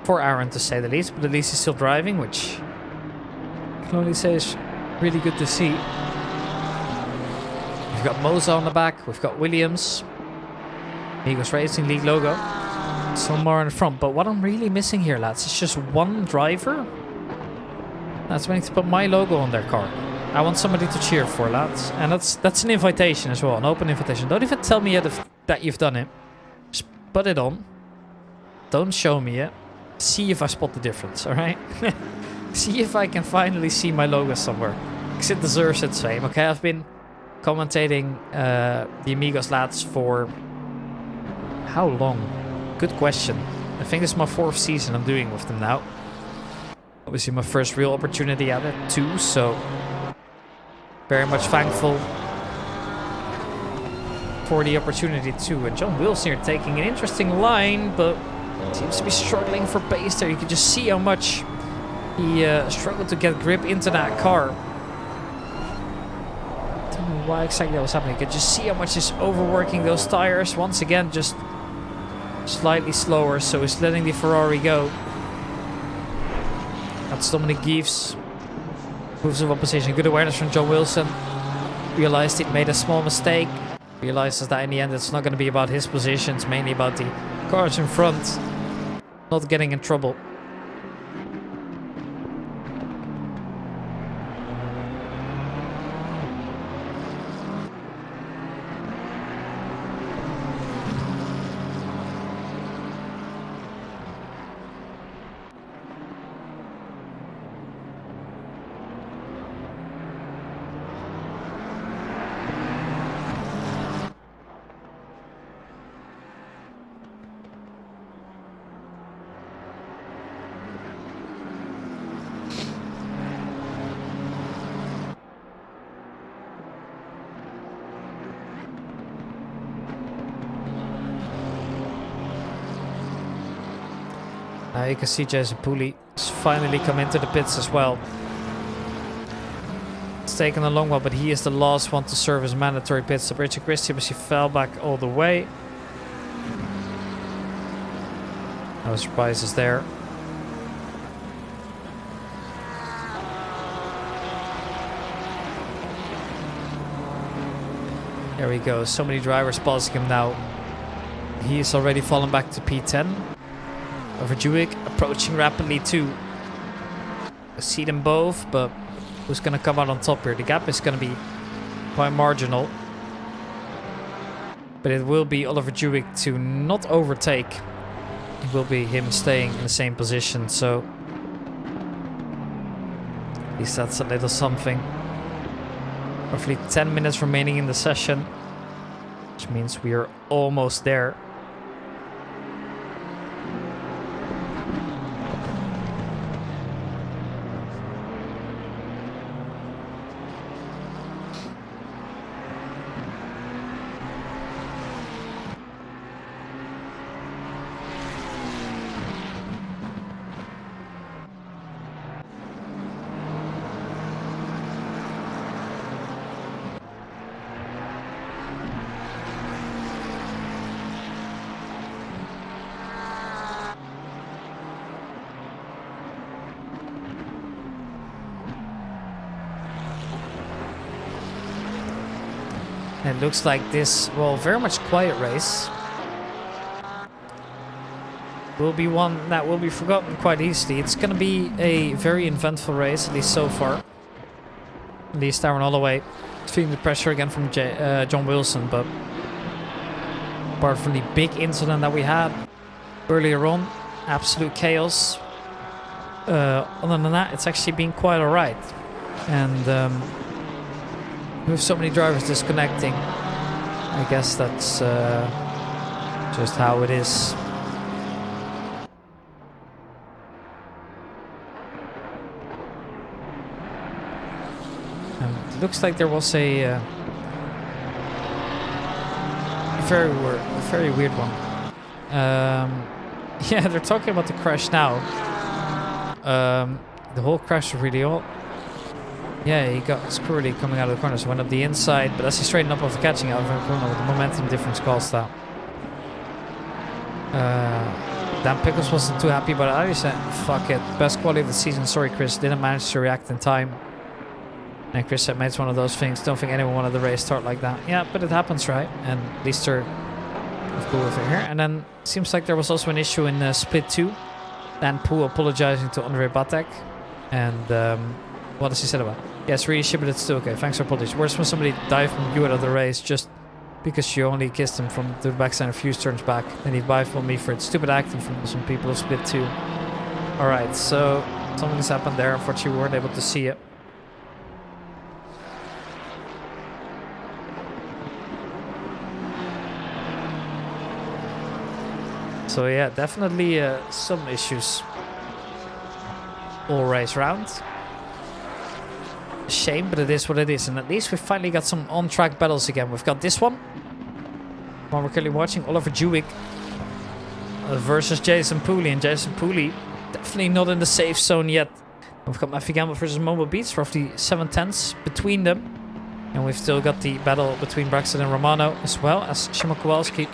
for Aaron, to say the least. But at least he's still driving, which I can only say is really good to see. We've got Moza on the back, we've got Williams, Amigos Racing League logo, some more in the front. But what I'm really missing here, lads, is just one driver that's willing to put my logo on their car. I want somebody to cheer for, lads. And that's an invitation as well, an open invitation. Don't even tell me yet that you've done it. Just put it on. Don't show me yet. See if I spot the difference, alright? See if I can finally see my logo somewhere, because it deserves its fame. Okay, I've been commentating the Amigos lads for how long? Good question. I think it's my 4th season I'm doing with them now. Obviously my first real opportunity at it too, so very much thankful for the opportunity too. And John Wilson here taking an interesting line, but seems to be struggling for pace there. You can just see how much he struggled to get grip into that car. Don't know why exactly that was happening. You can just see how much he's overworking those tires. Once again, just slightly slower, so he's letting the Ferrari go. That's Dominic Gives. Moves of opposition. Good awareness from John Wilson. Realized he'd made a small mistake. Realizes that in the end it's not going to be about his position. It's mainly about the cars in front not getting in trouble. Now you can see Jason Pooley has finally come into the pits as well. It's taken a long while, but he is the last one to serve his mandatory pit stop. Richard Christie obviously fell back all the way. No surprises there. There we go. So many drivers passing him now. He is already fallen back to P10. Over Jewick, approaching rapidly too. I see them both, but who's going to come out on top here? The gap is going to be quite marginal. But it will be Oliver Jewick to not overtake. It will be him staying in the same position, so at least that's a little something. Roughly 10 minutes remaining in the session, which means we are almost there. It looks like this, well, very much quiet race. will be one that will be forgotten quite easily. It's going to be a very eventful race, at least so far. At least Aaron Holloway feeling the pressure again from John Wilson, but apart from the big incident that we had earlier on, absolute chaos. Other than that, it's actually been quite alright. And with so many drivers disconnecting, I guess that's just how it is. It looks like there was a very weird one. Yeah, they're talking about the crash now. The whole crash was really old. Yeah, he got squirrely coming out of the corner, so went up the inside, but as he straightened up after catching out of the corner, the momentum difference caused that. Dan Pickles wasn't too happy, but I just said, fuck it, best quality of the season, sorry Chris, didn't manage to react in time. And Chris said, mate, it's one of those things, don't think anyone wanted the race start like that. Yeah, but it happens, right? And at least they're cool with it here. And then, seems like there was also an issue in split 2. Dan Poole apologizing to Andre Batek. And, what does he say about it? Yeah, it's really shit, but it's still okay. Thanks for apologies. Worse when somebody dived from you out of the race just because you only kissed him from the backside a few turns back. Then he dived on me for it. Stupid acting from some people of split 2. Alright, so something has happened there. Unfortunately, we weren't able to see it. So yeah, definitely some issues all race round. Shame, but it is what it is. And at least we finally got some on-track battles again. We've got this one we're currently watching, Oliver Jewick versus Jason Pooley. And Jason Pooley definitely not in the safe zone yet. We've got Matthew Gamble versus Momo Beats, roughly 7/10 between them. And we've still got the battle between Braxton and Romano, as well as Shimon Kowalski.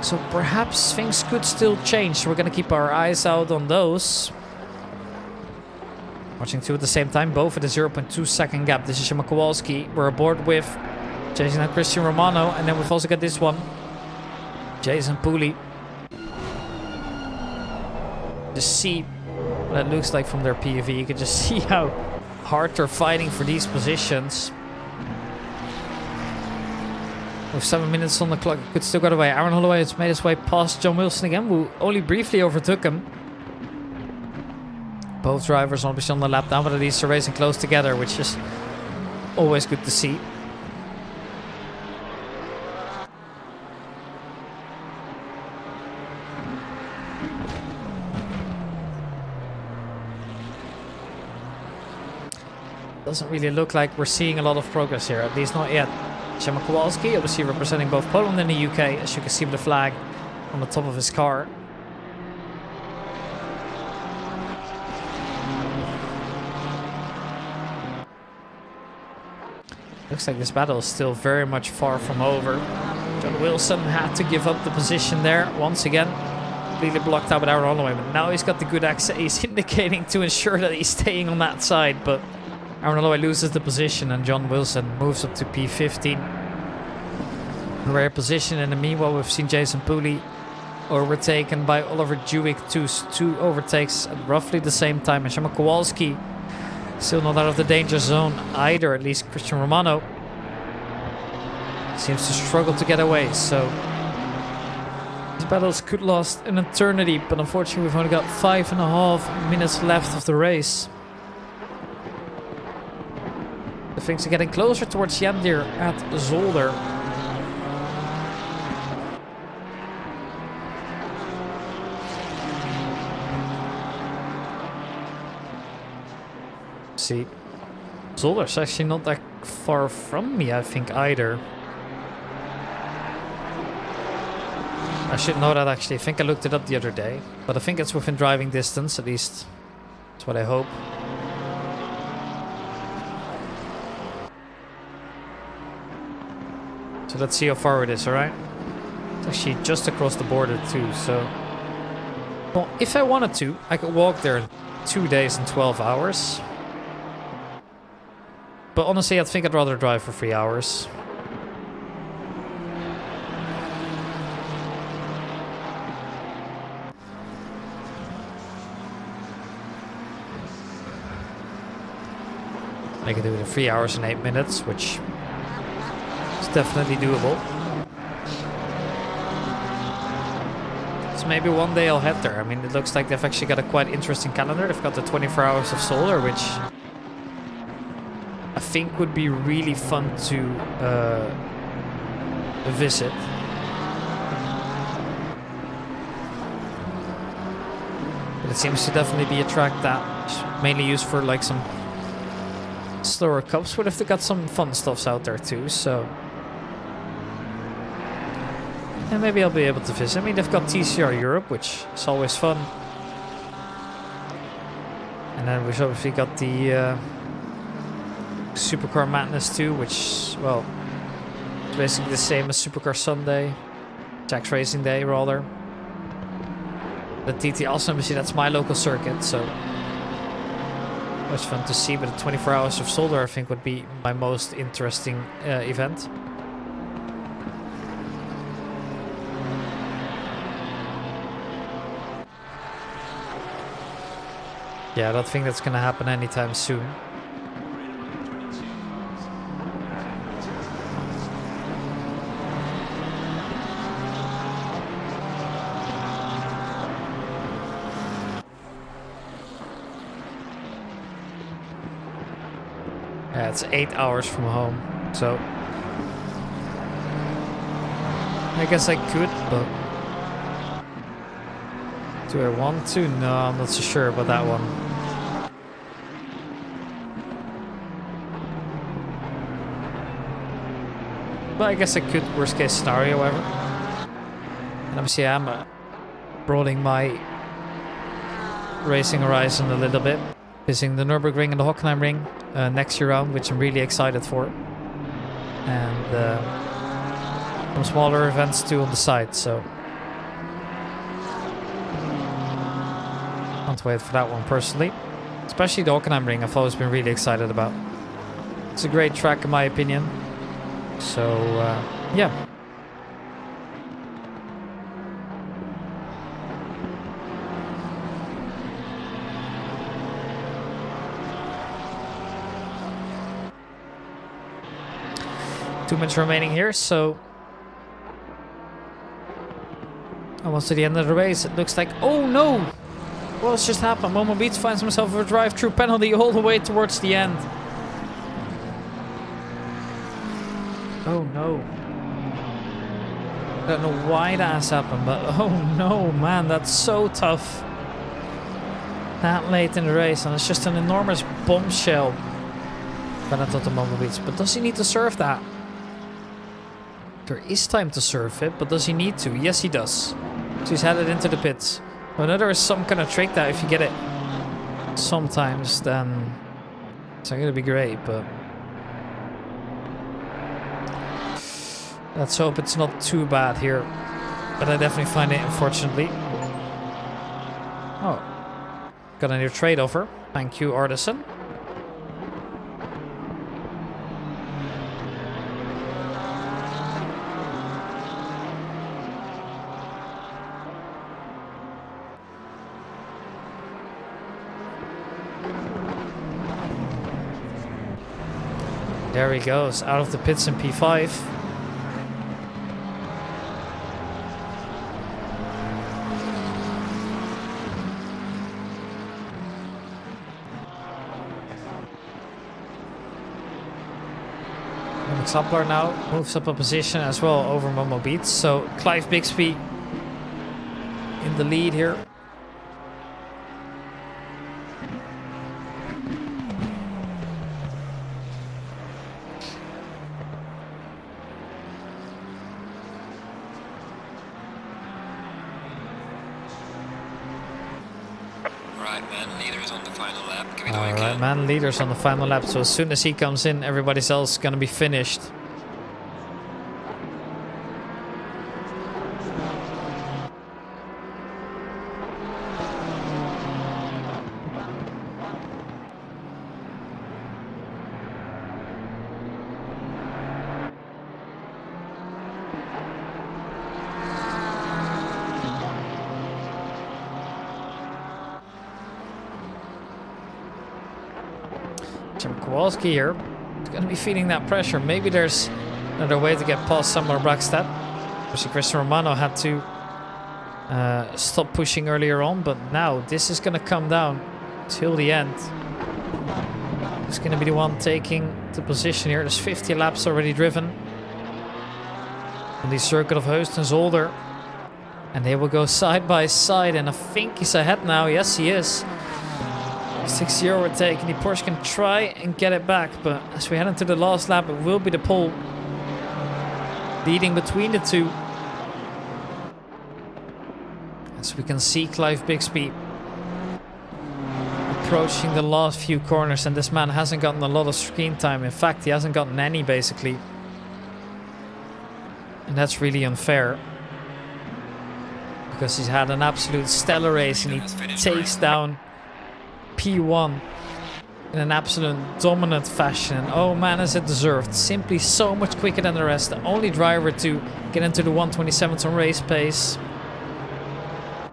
So perhaps things could still change. So we're going to keep our eyes out on those. Watching two at the same time, both at a 0.2 second gap. This is Shimon Kowalski. We're aboard with Jason and Christian Romano. And then we've also got this one, Jason Pooley. Just see what it looks like from their POV. You can just see how hard they're fighting for these positions. With 7 minutes on the clock, it could still get away. Aaron Holloway has made his way past John Wilson again, who only briefly overtook him. Both drivers obviously on the lap down, but at least they're racing close together, which is always good to see. Doesn't really look like we're seeing a lot of progress here, at least not yet. Shimon Kowalski, obviously representing both Poland and the UK, as you can see with the flag on the top of his car. Looks like this battle is still very much far from over. John Wilson had to give up the position there once again. Completely blocked out with Aaron Holloway, but now he's got the good exit. He's indicating to ensure that he's staying on that side, but Aaron Holloway loses the position and John Wilson moves up to P15. Rare position, and in the meanwhile we've seen Jason Pooley overtaken by Oliver Jewick. Two overtakes at roughly the same time, and Shimon Kowalski still not out of the danger zone either. At least Christian Romano seems to struggle to get away, so these battles could last an eternity, but unfortunately we've only got 5.5 minutes left of the race. The things are getting closer towards the end here at Zolder. See, Zolder's actually not that far from me, I think, either. I should know that actually. I think I looked it up the other day, but I think it's within driving distance, at least. That's what I hope. So let's see how far it is, alright? It's actually just across the border too, so... Well, if I wanted to, I could walk there in 2 days and 12 hours. But honestly, I think I'd rather drive for 3 hours. I can do it in 3 hours and 8 minutes, which is definitely doable. So maybe one day I'll head there. I mean, it looks like they've actually got a quite interesting calendar. They've got the 24 hours of Zolder, which I think would be really fun to visit. But it seems to definitely be a track that's mainly used for like some slower cups, but if they got some fun stuffs out there too, so yeah, maybe I'll be able to visit. I mean, they've got TCR Europe, which is always fun, and then we've obviously got the Supercar Madness too, which, well, it's basically the same as Supercar Sunday, Tax Racing Day rather. The TT also, obviously, that's my local circuit, so it was fun to see. But the 24 hours of Zolder, I think, would be my most interesting event. Yeah, I don't think that's gonna happen anytime soon. Yeah, it's 8 hours from home, so I guess I could, but do I want to? No, I'm not so sure about that one. But I guess I could, worst case scenario, however. And obviously I'm broadening my racing horizon a little bit. Visiting the Nürburgring and the Hockenheim Ring next year round, which I'm really excited for. And some smaller events too on the side, so can't wait for that one personally. Especially the Hockenheim Ring, I've always been really excited about. It's a great track in my opinion. So, yeah. Two minutes remaining here, so almost to the end of the race. It looks like, oh no! What's just happened? Momo Beats finds himself with a drive-through penalty all the way towards the end. Oh no. I don't know why that has happened, but oh no, man, that's so tough. That late in the race, and it's just an enormous bombshell. But I thought the Momo Beats. But does he need to serve that? There is time to serve it, but does he need to? Yes, he does. So he's headed into the pits. I know there is some kind of trick that if you get it sometimes, then it's not going to be great, but let's hope it's not too bad here. But I definitely find it, unfortunately. Oh. Got a new trade offer. Thank you, Artisan. There he goes, out of the pits in P5. Suppler now moves up a position as well over Momo Beats. So Clive Bixby in the lead here. Alright, man, leaders on the final lap. So as soon as he comes in, everybody else is gonna be finished. Jim Kowalski here is going to be feeling that pressure. Maybe there's another way to get past Samuel Brackstad. Obviously, Christian Romano had to stop pushing earlier on, but now this is going to come down till the end. Who's going to be the one taking the position here? There's 50 laps already driven on the circuit of Heust and Zolder. And they will go side by side, and I think he's ahead now. Yes, he is. 6-0 overtake, and the Porsche can try and get it back, but as we head into the last lap, it will be the pole leading between the two. As we can see Clive Bixby approaching the last few corners, and this man hasn't gotten a lot of screen time. In fact, he hasn't gotten any, basically. And that's really unfair, because he's had an absolute stellar race, and he takes down P1 in an absolute dominant fashion. And oh man, is it deserved. Simply so much quicker than the rest. The only driver to get into the 127th on race pace.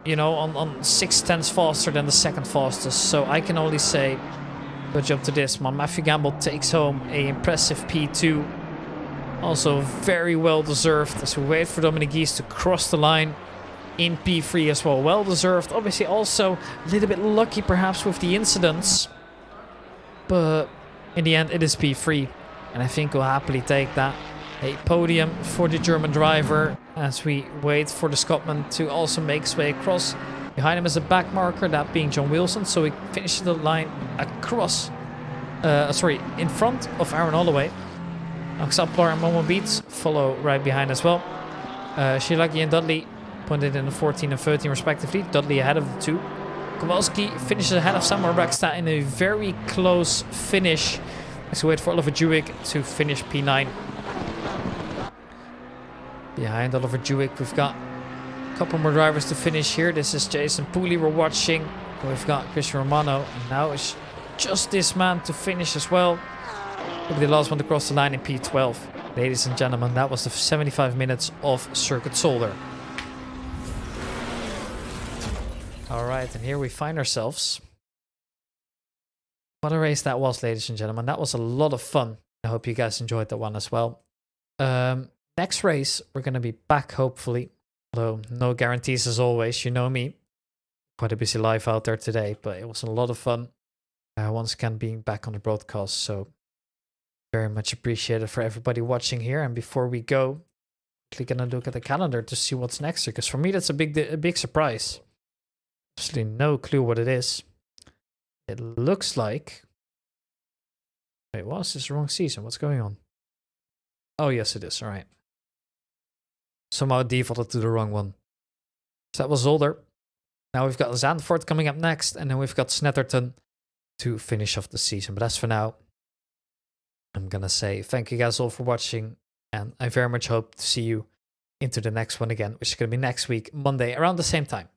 You know, on 6/10 faster than the second fastest. So I can only say, good job to this man. Matthew Gamble takes home a impressive P2. Also very well deserved, as we wait for Dominic Gies to cross the line in P3 as well. Well deserved. Obviously also a little bit lucky perhaps with the incidents. But in the end it is P3. And I think we'll happily take that. A podium for the German driver as we wait for the Scotsman to also make his way across. Behind him is a back marker, that being John Wilson. So he finishes the line across, in front of Aaron Holloway. Axaplar and Momo Beats follow right behind as well. Shilagi and Dudley pointed in the 14 and 13 respectively. Dudley ahead of the two. Kowalski finishes ahead of Samuel Brackstad in a very close finish. As we wait for Oliver Jewick to finish P9. Behind Oliver Jewick, we've got a couple more drivers to finish here. This is Jason Pooley we're watching. We've got Christian Romano. And now it's just this man to finish as well. We'll be the last one to cross the line in P12. Ladies and gentlemen, that was the 75 minutes of Circuit Zolder. Alright, and here we find ourselves. What a race that was, ladies and gentlemen. That was a lot of fun. I hope you guys enjoyed that one as well. Next race, we're going to be back, hopefully. Although, no guarantees as always. You know me. Quite a busy life out there today, but it was a lot of fun. Once again, being back on the broadcast. So, very much appreciated for everybody watching here. And before we go, we're going to look at the calendar to see what's next. Because for me, that's a big surprise. Absolutely no clue what it is. It looks like... Wait, what? Is this the wrong season? What's going on? Oh, yes, it is. All right. Somehow defaulted to the wrong one. So that was Zolder. Now we've got Zandvoort coming up next. And then we've got Snetterton to finish off the season. But as for now, I'm going to say thank you guys all for watching. And I very much hope to see you into the next one again, which is going to be next week, Monday, around the same time.